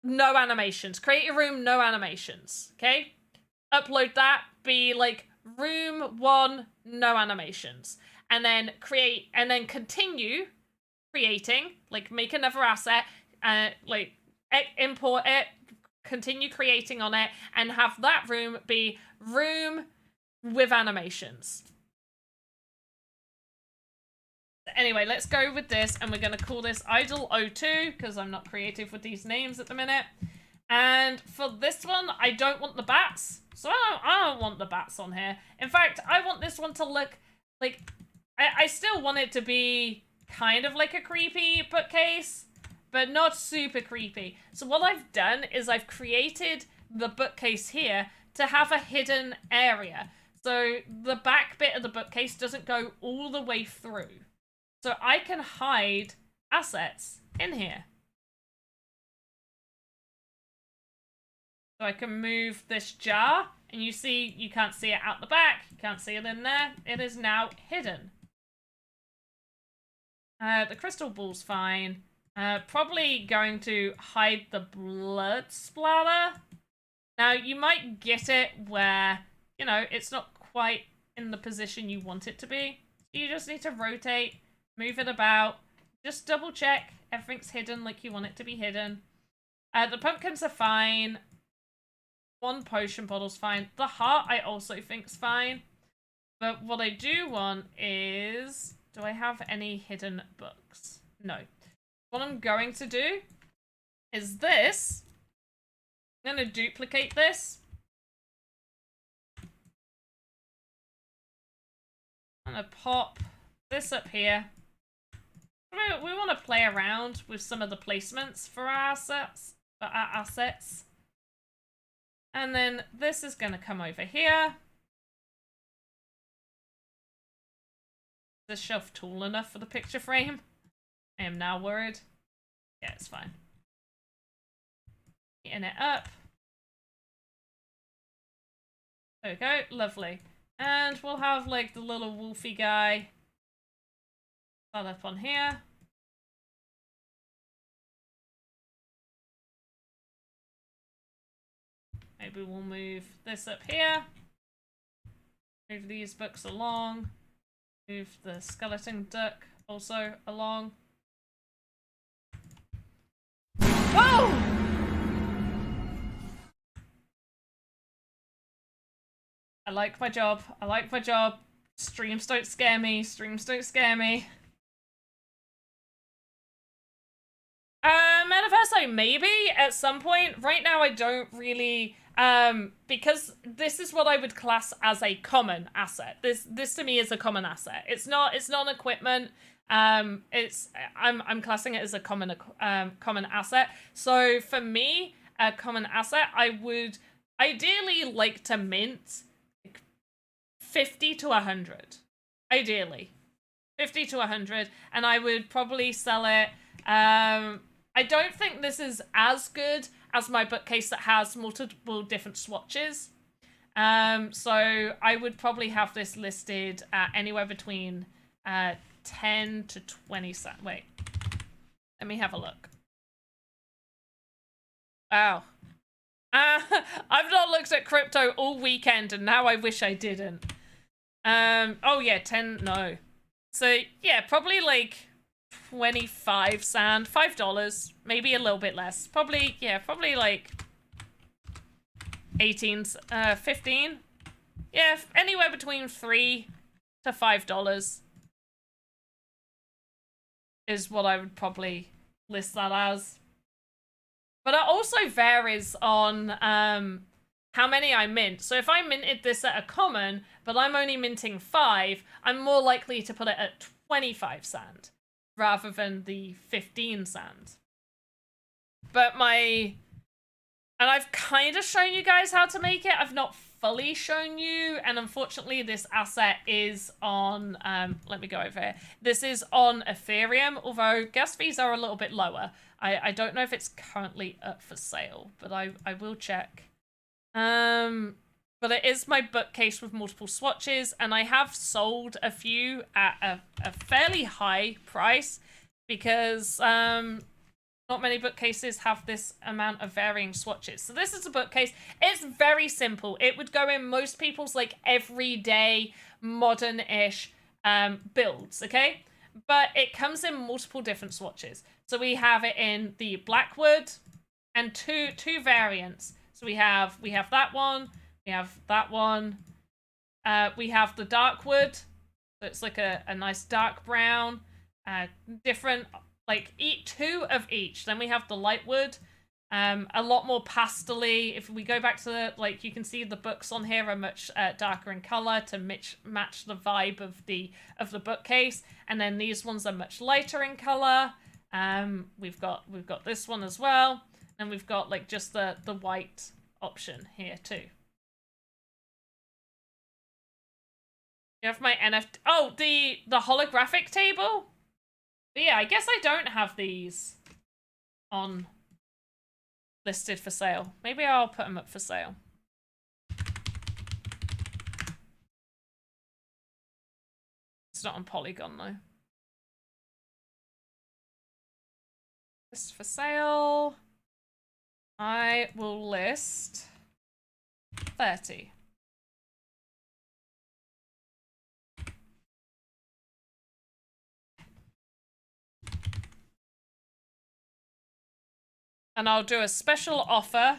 Speaker 3: no animations. Create your room, no animations, okay? Upload that, be like room 1, no animations. And then create, and then continue creating, like make another asset, like import it, continue creating on it, and have that room be room with animations. Anyway, let's go with this, and we're going to call this Idle 02 because I'm not creative with these names at the minute. And for this one, I don't want the bats, so I don't want the bats on here. In fact, I want this one to look like, I still want it to be kind of like a creepy bookcase, but not super creepy. So what I've done is I've created the bookcase here to have a hidden area. So the back bit of the bookcase doesn't go all the way through. So I can hide assets in here. So I can move this jar, and you see, you can't see it out the back. You can't see it in there. It is now hidden. The crystal ball's fine. Probably going to hide the blood splatter. Now, you might get it where, you know, it's not quite in the position you want it to be. You just need to rotate, move it about, just double check everything's hidden like you want it to be hidden. The pumpkins are fine. 1 potion bottle's fine. The heart I also think's fine. But what I do want is, do I have any hidden books? No. What I'm going to do is this. I'm going to duplicate this. I'm going to pop this up here. We want to play around with some of the placements for our assets. And then this is going to come over here. Is this shelf tall enough for the picture frame? I am now worried. Yeah, it's fine. Getting it up. There we go. Lovely. And we'll have like the little wolfy guy that up on here. Maybe we'll move this up here. Move these books along. Move the skeleton duck also along. Whoa! I like my job. I like my job. Streams don't scare me. Streams don't scare me. Metaverse, maybe at some point. Right now, I don't really, because this is what I would class as a common asset. This to me is a common asset. It's not an equipment. I'm classing it as a common asset. So for me, a common asset, I would ideally like to mint 50 to 100. Ideally. 50 to 100. And I would probably sell it. I don't think this is as good as my bookcase that has multiple different swatches. So I would probably have this listed at anywhere between 10 to 20 cents. Wait. Let me have a look. Wow. I've not looked at crypto all weekend, and now I wish I didn't. Oh yeah, 10, no. So yeah, probably like 25 sand, $5, maybe a little bit less. Probably, yeah, probably like 15. Yeah, anywhere between $3 to $5 is what I would probably list that as. But it also varies on how many I mint. So if I minted this at a common, but I'm only minting 5, I'm more likely to put it at 25 sand rather than the 15 sand. But and I've kind of shown you guys how to make it. I've not fully shown you, and unfortunately this asset is on, let me go over here. This is on Ethereum, although gas fees are a little bit lower. I don't know if it's currently up for sale, but I will check. But it is my bookcase with multiple swatches, and I have sold a few at a fairly high price because not many bookcases have this amount of varying swatches. So this is a bookcase. It's very simple. It would go in most people's like everyday modern-ish builds, okay? But it comes in multiple different swatches. So we have it in the Blackwood and two variants. So we have that one, we have that one, we have the Darkwood. So it's like a nice dark brown, different, like two of each. Then we have the Lightwood, a lot more pastel-y. If we go back to the, like, you can see the books on here are much darker in color to match the vibe of the bookcase. And then these ones are much lighter in color. We've got this one as well. And we've got like just the white option here too. You have my NFT. Oh, the holographic table? But yeah, I guess I don't have these on listed for sale. Maybe I'll put them up for sale. It's not on Polygon though. List for sale. I will list 30. And I'll do a special offer.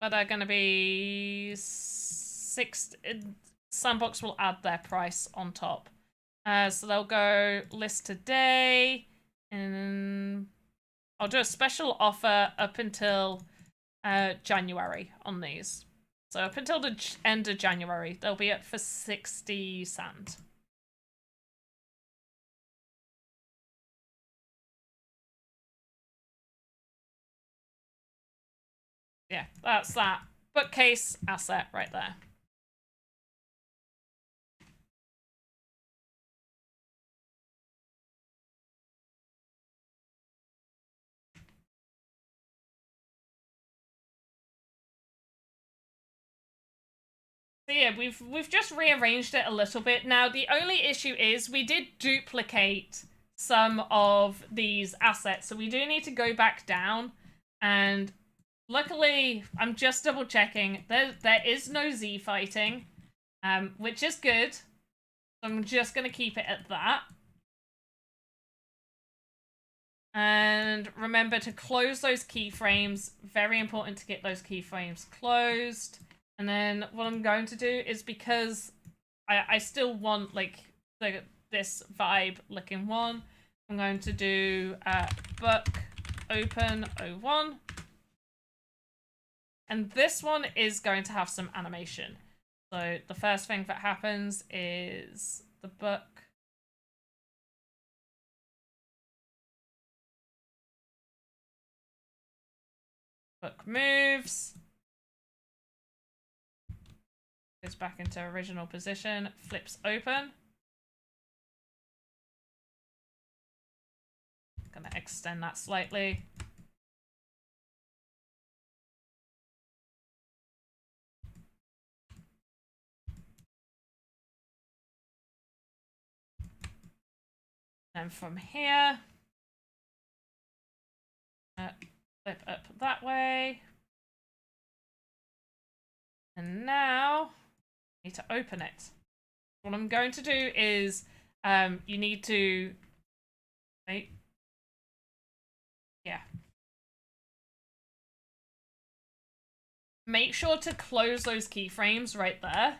Speaker 3: But are going to be 6. Sandbox will add their price on top. So they'll go list today, and I'll do a special offer up until January on these. So up until the end of January, they'll be up for 60 sand. Yeah, that's that bookcase asset right there. So yeah, we've just rearranged it a little bit. Now, the only issue is we did duplicate some of these assets. So we do need to go back down. And luckily, I'm just double checking. There is no Z fighting, which is good. So I'm just going to keep it at that. And remember to close those keyframes. Very important to get those keyframes closed. And then what I'm going to do is, because I still want like this vibe looking one, I'm going to do book open 01. And this one is going to have some animation. So the first thing that happens is the book moves. Goes back into original position, flips open. Gonna extend that slightly. And from here, flip up that way. And now need to open it. What I'm going to do is you need to wait. Yeah. Make sure to close those keyframes right there.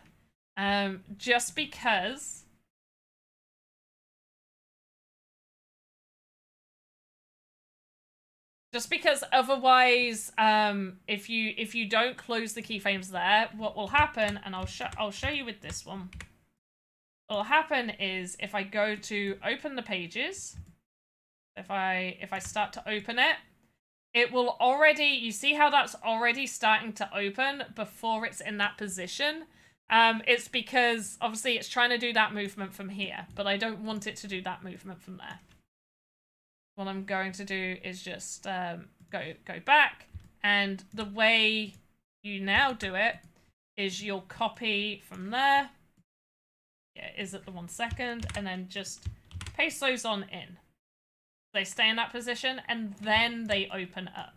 Speaker 3: Just because Just because otherwise, if you don't close the keyframes there, what will happen, and I'll show you with this one. What will happen is if I go to open the pages, if I start to open it, it will already, you see how that's already starting to open before it's in that position? It's because obviously it's trying to do that movement from here, but I don't want it to do that movement from there. What I'm going to do is just go back, and the way you now do it is you'll copy from there. Yeah, is it the 1 second? And then just paste those on in. They stay in that position, and then they open up.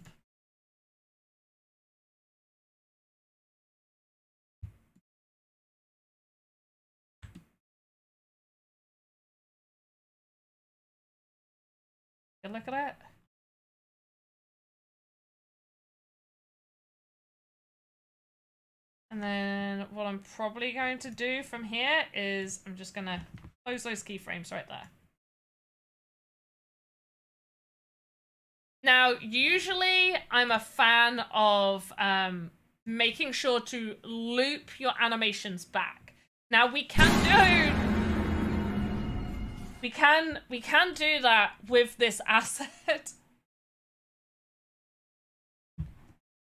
Speaker 3: Good look at it. And then what I'm probably going to do from here is I'm just going to close those keyframes right there. Now, usually I'm a fan of making sure to loop your animations back. Now we can do that with this asset.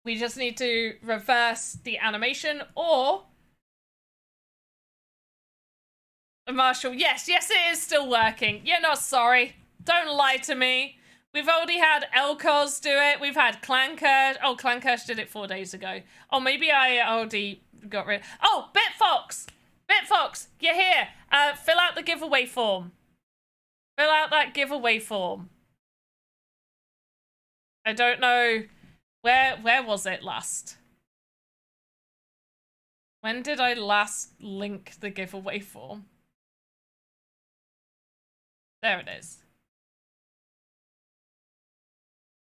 Speaker 3: We just need to reverse the animation, or Marshall, yes, it is still working. You're not sorry. Don't lie to me. We've already had Elcos do it. We've had Clankersh. Oh, Clankersh did it 4 days ago. Oh, maybe I already got rid. Oh, Bitfox! Bitfox, you're here. Fill out the giveaway form. Fill out that giveaway form. I don't know. Where was it last? When did I last link the giveaway form? There it is.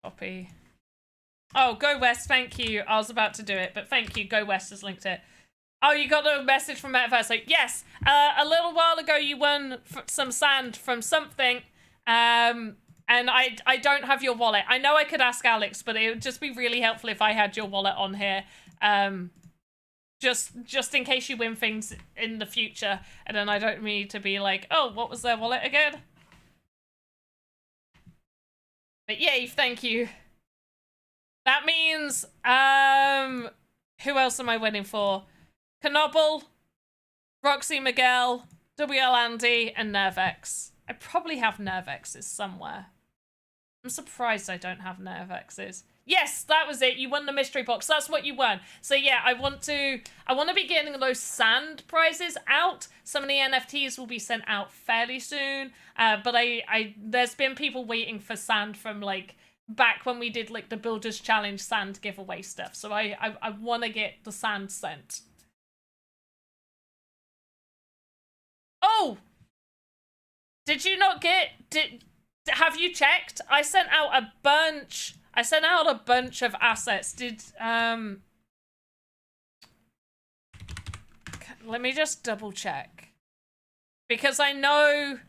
Speaker 3: Copy. Oh, Go West, thank you. I was about to do it, but thank you. Go West has linked it. Oh, you got a message from Metaverse. So, yes, a little while ago you won some sand from something. And I don't have your wallet. I know I could ask Alex, but it would just be really helpful if I had your wallet on here. Just in case you win things in the future. And then I don't need to be like, oh, what was their wallet again? But yay, thank you. That means, who else am I winning for? Knobble, Roxy Miguel, WL Andy, and Nervex. I probably have Nervexes somewhere. I'm surprised I don't have Nervexes. Yes, that was it. You won the mystery box. That's what you won. So yeah, I want to be getting those sand prizes out. Some of the NFTs will be sent out fairly soon. But there's been people waiting for sand from like back when we did like the Builders Challenge sand giveaway stuff. So I want to get the sand sent. Oh! Did you not get... Have you checked? I sent out a bunch of assets. Let me just double check. Because I know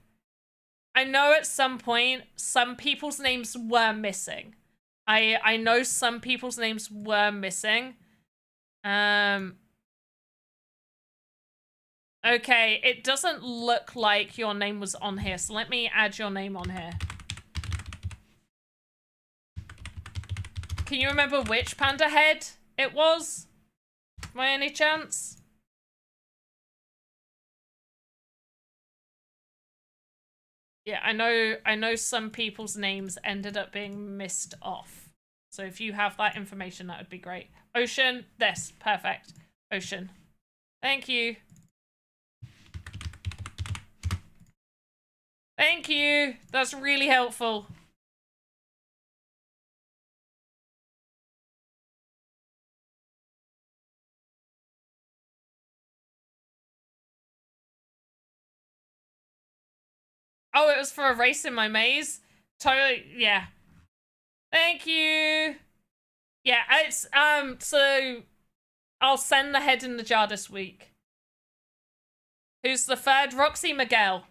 Speaker 3: at some point some people's names were missing. I know some people's names were missing. Okay, it doesn't look like your name was on here, so let me add your name on here. Can you remember which panda head it was? By any chance? Yeah, I know some people's names ended up being missed off. So if you have that information, that would be great. Ocean, this, perfect. Ocean. Thank you. Thank you. That's really helpful. Oh, it was for a race in my maze? Totally, yeah. Thank you. Yeah, it's, so I'll send the head in the jar this week. Who's the third? Roxy Miguel.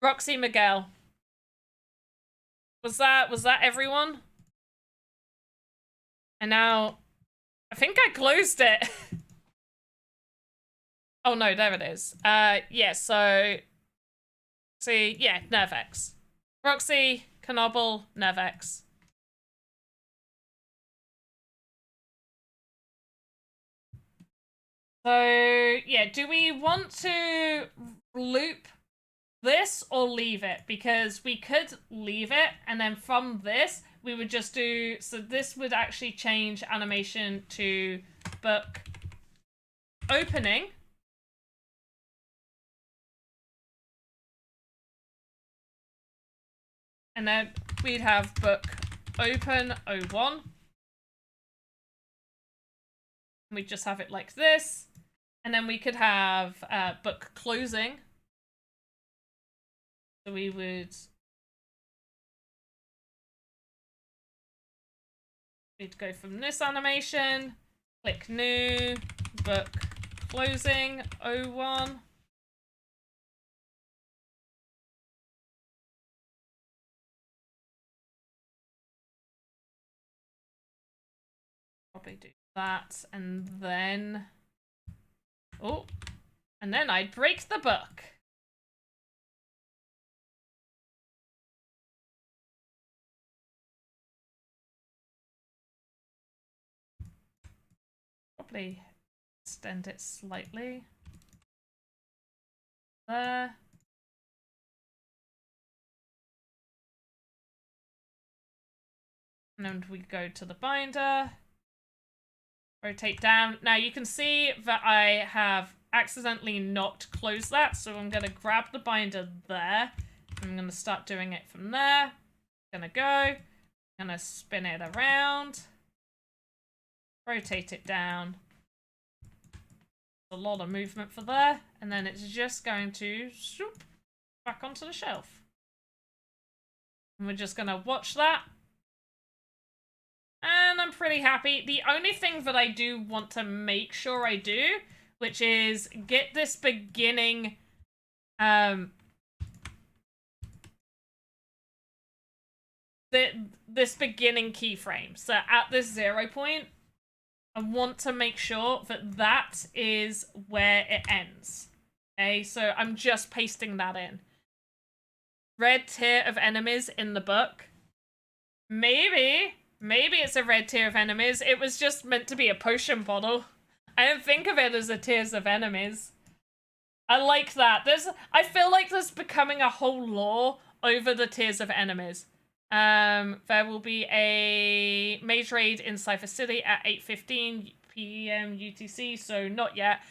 Speaker 3: Roxy Miguel. Was that everyone? And now, I think I closed it. Oh no, there it is. Yeah, so, see, yeah, Nervex. Roxy, Knoble, Nervex. So, yeah, do we want to loop this or leave it? Because we could leave it, and then from this, we would just do... So this would actually change animation to book opening. And then we'd have book open 01. We'd just have it like this. And then we could have book closing. So we would... We'd go from this animation, click new, book closing 01. Probably do that, and then... Oh, and then I'd break the book. Probably extend it slightly. There. And then we go to the binder. Rotate down. Now you can see that I have accidentally not closed that, so I'm going to grab the binder there. I'm going to start doing it from there. Gonna go. Gonna spin it around. Rotate it down. A lot of movement for there. And then it's just going to swoop back onto the shelf. And we're just gonna watch that. And I'm pretty happy. The only thing that I do want to make sure I do, which is get this beginning this beginning keyframe. So at this 0 point, I want to make sure that that is where it ends. Okay, so I'm just pasting that in. Red tier of enemies in the book. Maybe it's a red tier of enemies. It was just meant to be a potion bottle. I don't think of it as a tiers of enemies. I like that. I feel like there's becoming a whole lore over the tiers of enemies. There will be a mage raid in Cypher City at 8:15 p.m. UTC, so not yet.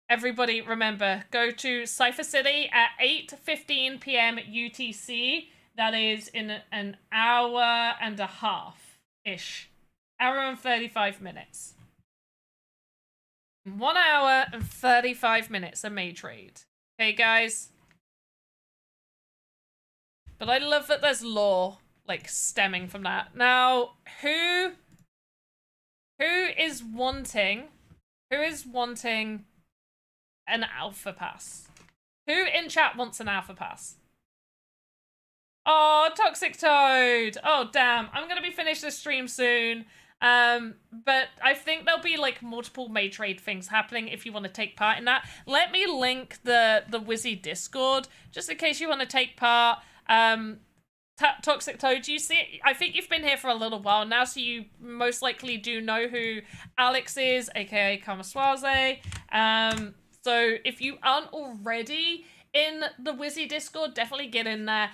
Speaker 3: Everybody remember, go to Cypher City at 8:15 p.m. UTC. That is in an hour and a half-ish. Hour and 35 minutes. 1 hour and 35 minutes, a mage raid. Okay, guys? But I love that there's lore, like, stemming from that. Now, who is wanting an alpha pass? Who in chat wants an alpha pass? Oh, Toxic Toad! Oh, damn. I'm gonna be finished this stream soon. But I think there'll be, like, multiple mage raid things happening if you want to take part in that. Let me link the Wizzy Discord, just in case you want to take part. Toxic Toad, you see, I think you've been here for a little while now, so you most likely do know who Alex is, aka Kamaswaze. So if you aren't already in the Wizzy Discord, definitely get in there.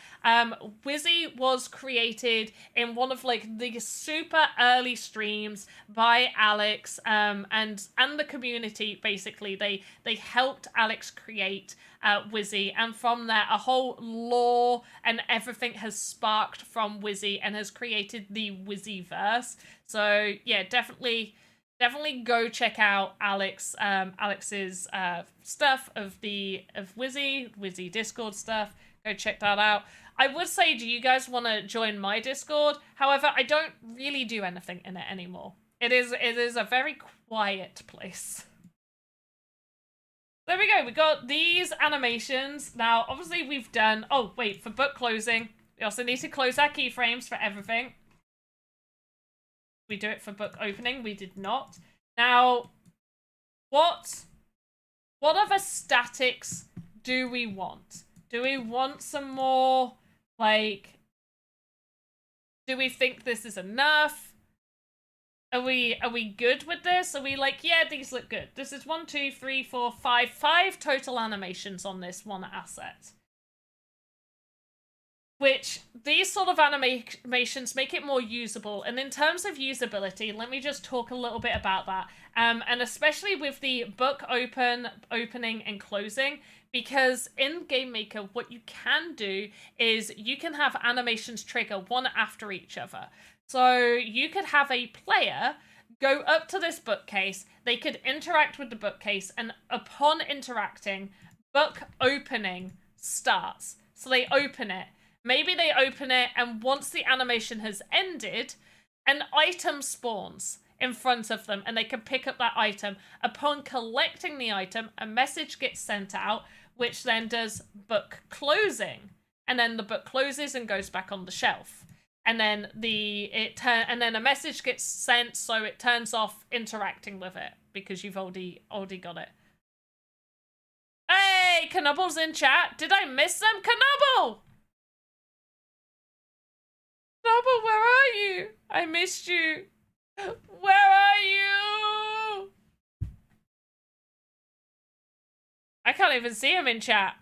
Speaker 3: Wizzy was created in one of, like, the super early streams by Alex, and the community, basically. They helped Alex create Wizzy, and from there a whole lore and everything has sparked from Wizzy and has created the Wizzyverse. So yeah, definitely go check out Alex's stuff of Wizzy Discord stuff. Go check that out. I would say, do you guys want to join my Discord? However, I don't really do anything in it anymore. It is a very quiet place. There we go. We got these animations. Now, obviously we've done... Oh, wait, for book closing, we also need to close our keyframes for everything. We do it for book opening. We did not. Now, what other statics do we want? Do we want some more, like... Do we think this is enough? Are we good with this? Are we like, yeah, these look good. This is 1, 2, 3, 4, 5. 5 total animations on this one asset. Which, these sort of animations make it more usable. And in terms of usability, let me just talk a little bit about that. And especially with the book opening and closing, because in Game Maker, what you can do is you can have animations trigger one after each other. So you could have a player go up to this bookcase, they could interact with the bookcase, and upon interacting, book opening starts. So they open it. Maybe they open it, and once the animation has ended, an item spawns in front of them, and they can pick up that item. Upon collecting the item, a message gets sent out, which then does book closing. And then the book closes and goes back on the shelf. And then and then a message gets sent, so it turns off interacting with it because you've already got it. Hey, Knubble's in chat. Did I miss them? Knubble! Knubble, where are you? I missed you. Where are you? I can't even see him in chat.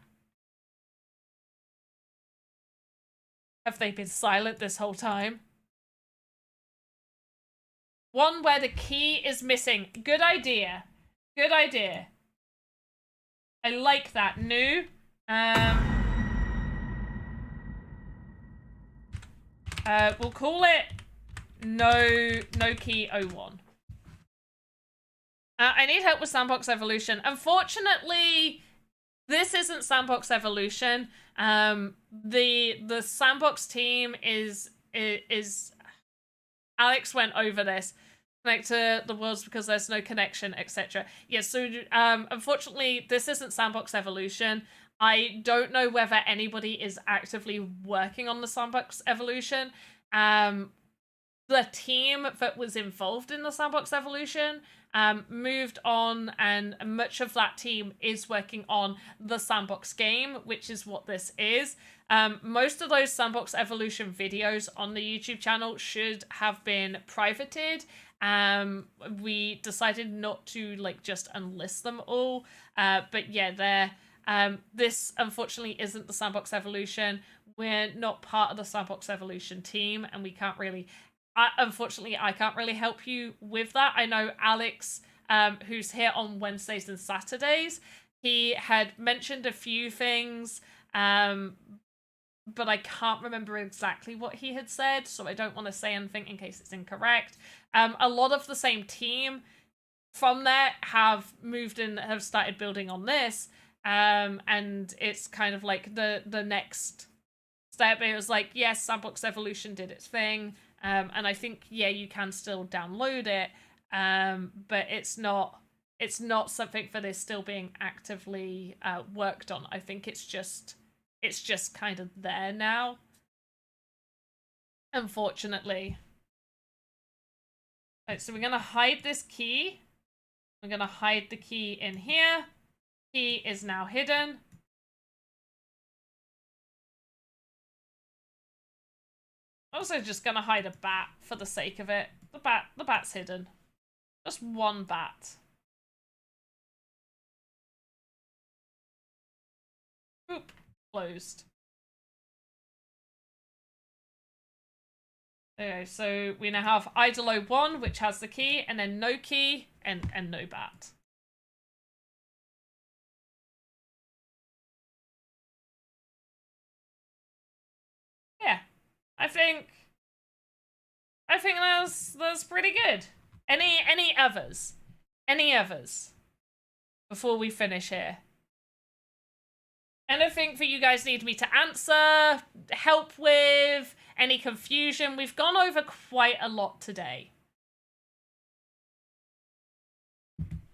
Speaker 3: Have they been silent this whole time? One where the key is missing. Good idea. Good idea. I like that. New. We'll call it no key 01. I need help with Sandbox Evolution. Unfortunately, this isn't Sandbox Evolution. The Sandbox team is Alex went over this. Connect to the worlds because there's no connection, etc. Yes, so unfortunately, this isn't Sandbox Evolution. I don't know whether anybody is actively working on the Sandbox Evolution. The team that was involved in the Sandbox Evolution moved on, and much of that team is working on the Sandbox game, which is what this is. Most of those Sandbox Evolution videos on the YouTube channel should have been privated. We decided not to just unlist them all. But yeah, this unfortunately isn't the Sandbox Evolution. We're not part of the Sandbox Evolution team, and we can't really... unfortunately, I can't really help you with that. I know Alex, who's here on Wednesdays and Saturdays, he had mentioned a few things, but I can't remember exactly what he had said, so I don't want to say anything in case it's incorrect. A lot of the same team from there have moved and have started building on this, and it's kind of like the next step. It was like, yes, Sandbox Evolution did its thing. And I think, yeah, you can still download it, but it's not something that is still being actively worked on. I think it's just kind of there now, unfortunately. Right, so we're gonna hide this key. We're gonna hide the key in here. Key is now hidden. Also just gonna hide a bat for the sake of it. The bat's hidden. Just one bat. Oop, closed. Okay, so we now have Idolo 1, which has the key, and then no key, and no bat. Yeah. I think that's pretty good. Any others? Any others? Before we finish here. Anything that you guys need me to answer, help with, any confusion? We've gone over quite a lot today.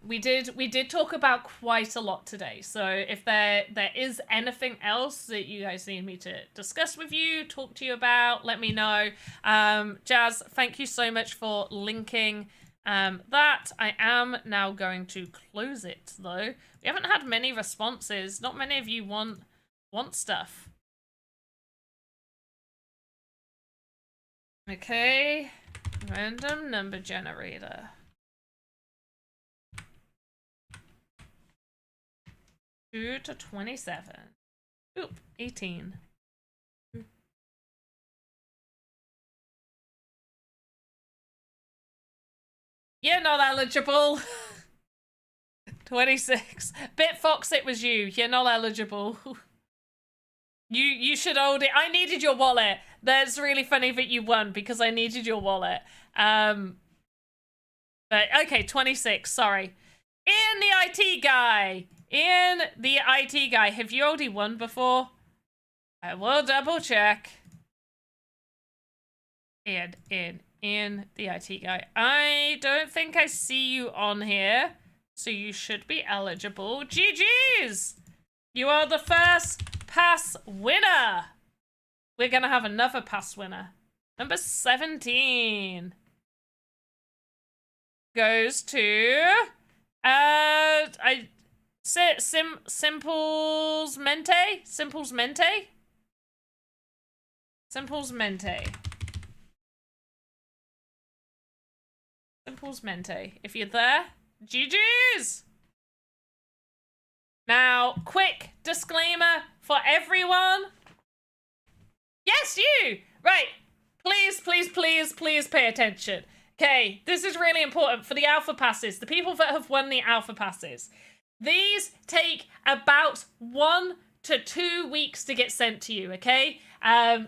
Speaker 3: we did talk about quite a lot today. So if there is anything else that you guys need me to discuss with you, talk to you about, let me know. Jazz, thank you so much for linking that. I am now going to close it though. We haven't had many responses. Not many of you want stuff. Okay, random number generator. 2 to 27. Oop, 18. You're not eligible. 26. BitFox, it was you. You're not eligible. You should hold it. I needed your wallet. That's really funny that you won because I needed your wallet. But okay, 26. Sorry. Ian the IT guy. Ian the IT guy. Have you already won before? I will double check. Ian the IT guy. I don't think I see you on here. So you should be eligible. GG's! You are the first pass winner. We're gonna have another pass winner. Number 17 goes to Simples Mente. If you're there, GG's. Now, quick disclaimer for everyone. Yes, you! Right. Please pay attention. Okay, this is really important for the alpha passes. The people that have won the alpha passes. These take about 1 to 2 weeks to get sent to you, okay?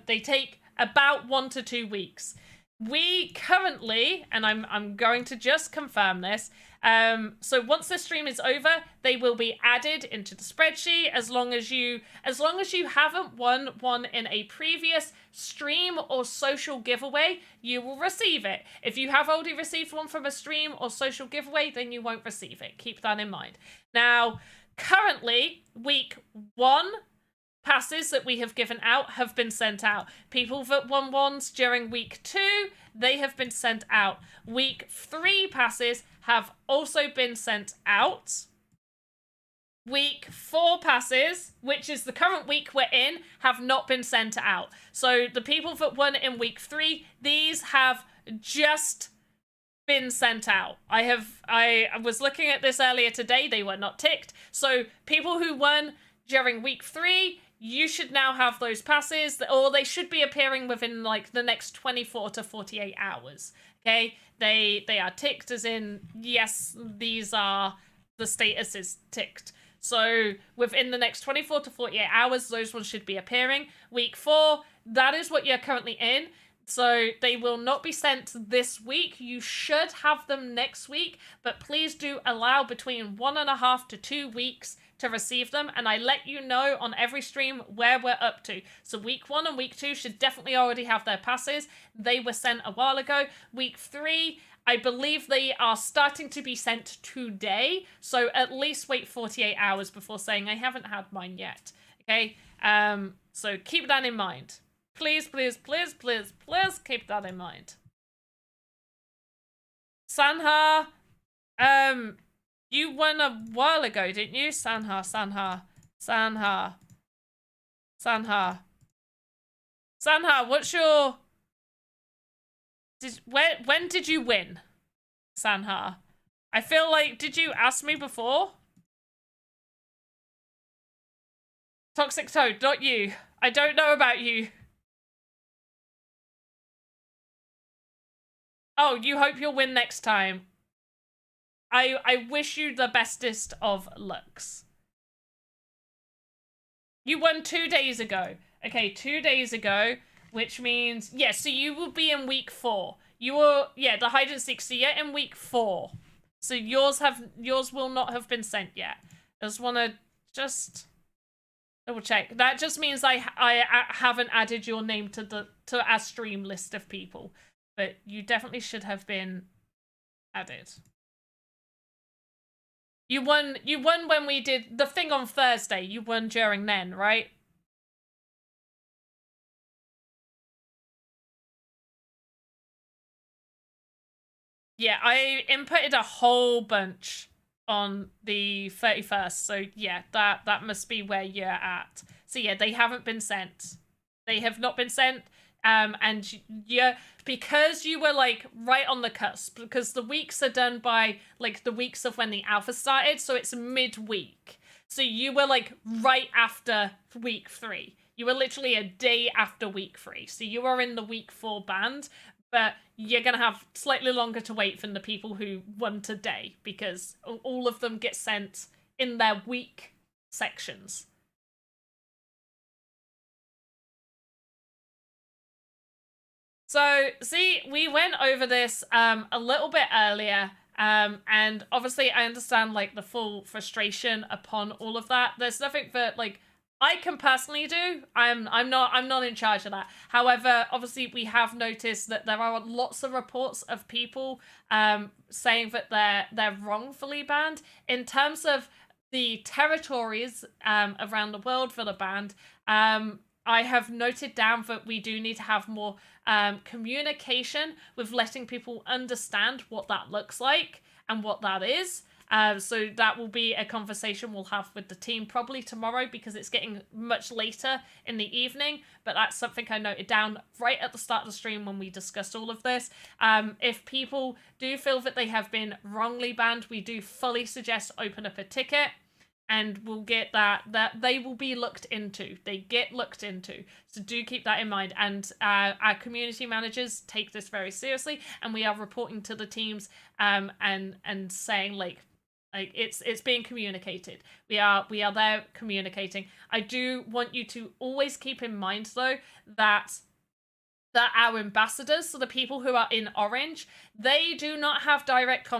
Speaker 3: They take about 1 to 2 weeks. We currently, and I'm going to just confirm this, so once the stream is over, they will be added into the spreadsheet as long as you haven't won one in a previous stream or social giveaway, you will receive it. If you have already received one from a stream or social giveaway, then you won't receive it. Keep that in mind. Now, currently, week 1 passes that we have given out have been sent out. People that won ones during week 2, they have been sent out. Week 3 passes have also been sent out. Week 4 passes, which is the current week we're in, have not been sent out. So the people that won in week 3, these have just been sent out. I was looking at this earlier today, they were not ticked. So people who won during week 3, you should now have those passes, or they should be appearing within like the next 24 to 48 hours. Okay, they are ticked as in, yes, these are, the status is ticked. So within the next 24 to 48 hours, those ones should be appearing. Week 4, that is what you're currently in. So they will not be sent this week. You should have them next week, but please do allow between 1.5 to 2 weeks to receive them, and I let you know on every stream where we're up to. So week 1 and week 2 should definitely already have their passes. They were sent a while ago. Week 3, I believe they are starting to be sent today, so at least wait 48 hours before saying I haven't had mine yet. Okay, so keep that in mind. Please keep that in mind. Sanha, you won a while ago, didn't you? Sanha, what's your... When did you win, Sanha? I feel like, did you ask me before? Toxic Toad, not you. I don't know about you. Oh, you hope you'll win next time. I wish you the bestest of lucks. You won 2 days ago. Okay, 2 days ago, which means, yeah, so you will be in week 4. You were, yeah, the hide and seek, so you're in week 4. So yours will not have been sent yet. I just want to double check. That just means I haven't added your name to our stream list of people. But you definitely should have been added. You won when we did the thing on Thursday. You won during then, right? Yeah, I inputted a whole bunch on the 31st. So yeah, that must be where you're at. So yeah, they haven't been sent. They have not been sent. And yeah, because you were like right on the cusp, because the weeks are done by like the weeks of when the alpha started, so it's midweek. So you were like right after week 3. You were literally a day after week 3. So you were in the week 4 band, but you're going to have slightly longer to wait than the people who won today, because all of them get sent in their week sections. So, see, we went over this a little bit earlier, and obviously I understand like the full frustration upon all of that. There's nothing that like I can personally do. I'm not in charge of that. However, obviously we have noticed that there are lots of reports of people saying that they're wrongfully banned. In terms of the territories around the world for the banned, I have noted down that we do need to have more communication with letting people understand what that looks like and what that is. So that will be a conversation we'll have with the team probably tomorrow, because it's getting much later in the evening. But that's something I noted down right at the start of the stream when we discussed all of this. If people do feel that they have been wrongly banned, we do fully suggest open up a ticket. And we'll get that they will be looked into. They get looked into. So do keep that in mind. And our community managers take this very seriously, and we are reporting to the teams and saying like it's being communicated. We are there communicating. I do want you to always keep in mind though that our ambassadors, so the people who are in orange, they do not have direct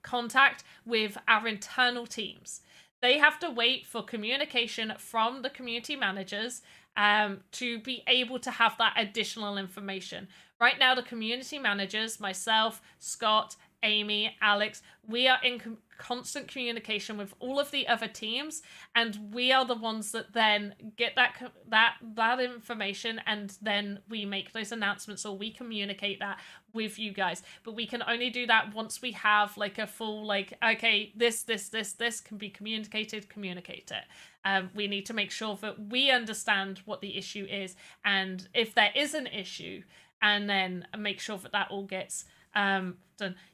Speaker 3: contact with our internal teams. They have to wait for communication from the community managers to be able to have that additional information. Right now, the community managers, myself, Scott, Amy, Alex, we are in constant communication with all of the other teams, and we are the ones that then get that information, and then we make those announcements or we communicate that with you guys. But we can only do that once we have like a full like, okay, this can be communicate it. We need to make sure that we understand what the issue is, and if there is an issue, and then make sure that all gets done.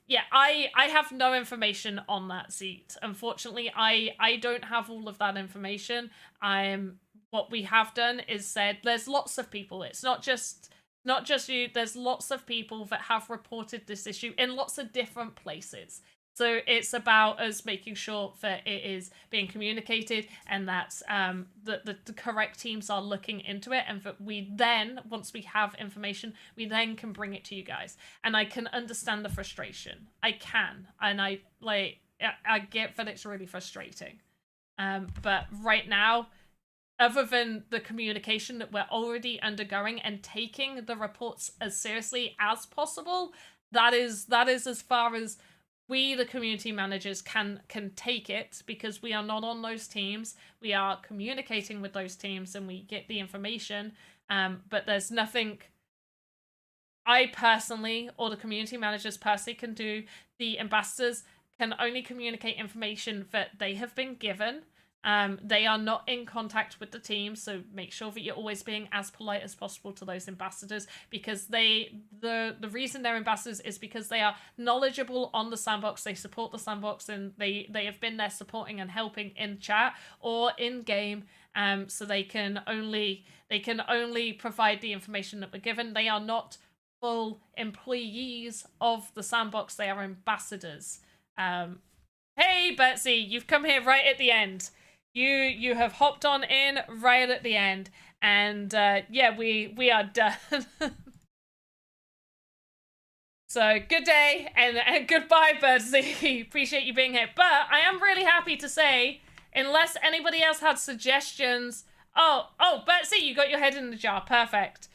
Speaker 3: Yeah, I have no information on that seat. Unfortunately, I don't have all of that information. What we have done is said there's lots of people. It's not just you. There's lots of people that have reported this issue in lots of different places. So it's about us making sure that it is being communicated, and that the correct teams are looking into it, and that we then, once we have information, we then can bring it to you guys. And I can understand the frustration. I can. And I get that it's really frustrating. But right now, other than the communication that we're already undergoing and taking the reports as seriously as possible, that is as far as we, the community managers, can take it, because we are not on those teams. We are communicating with those teams and we get the information. But there's nothing I personally or the community managers personally can do. The ambassadors can only communicate information that they have been given. They are not in contact with the team, so make sure that you're always being as polite as possible to those ambassadors, because the reason they're ambassadors is because they are knowledgeable on the sandbox. They support the sandbox, and they have been there supporting and helping in chat or in game. So they can only provide the information that we're given. They are not full employees of the sandbox. They are ambassadors. Hey Betsy, you've come here right at the end. You have hopped on in right at the end, and yeah, we are done. So good day and goodbye, Birdsy. Appreciate you being here. But I am really happy to say, unless anybody else had suggestions. Oh, Birdsy, you got your head in the jar. Perfect.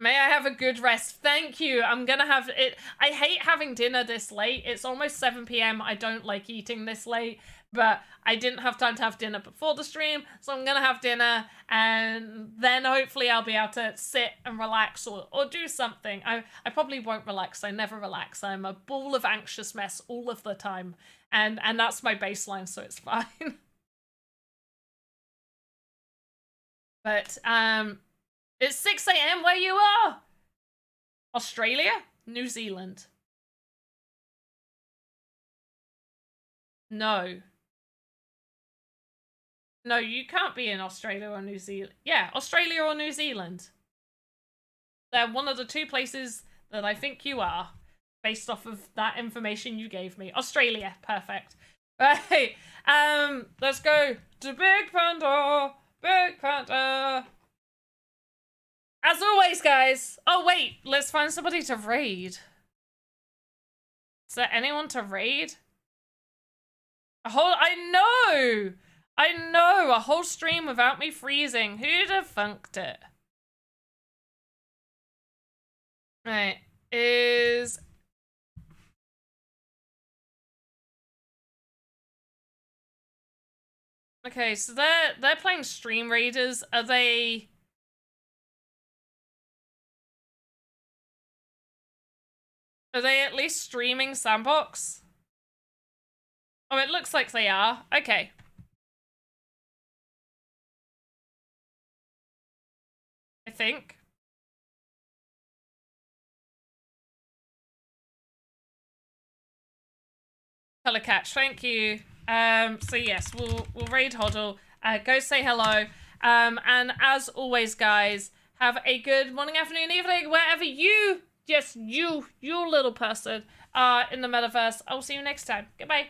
Speaker 3: May I have a good rest. Thank you. I'm gonna have it. I hate having dinner this late. It's almost 7 p.m. I don't like eating this late, but I didn't have time to have dinner before the stream, so I'm gonna have dinner, and then hopefully I'll be able to sit and relax or do something. I probably won't relax. I never relax. I'm a ball of anxious mess all of the time, and that's my baseline, so it's fine. But it's 6 a.m. where you are. Australia? New Zealand? No. No, you can't be in Australia or New Zealand. Yeah, Australia or New Zealand. They're one of the two places that I think you are, based off of that information you gave me. Australia, perfect. Right, let's go to Big Panda. Big Panda. As always, guys. Oh, wait. Let's find somebody to raid. Is there anyone to raid? I know. A whole stream without me freezing. Who'd have funked it? Right. Is... Okay, so they're playing Stream Raiders. Are they... Are they at least streaming Sandbox? Oh, it looks like they are. Okay. I think. Color catch, thank you. So yes, we'll raid Hoddle. Go say hello. And as always, guys, have a good morning, afternoon, evening, wherever you, yes, you little person, are in the metaverse. I'll see you next time. Goodbye.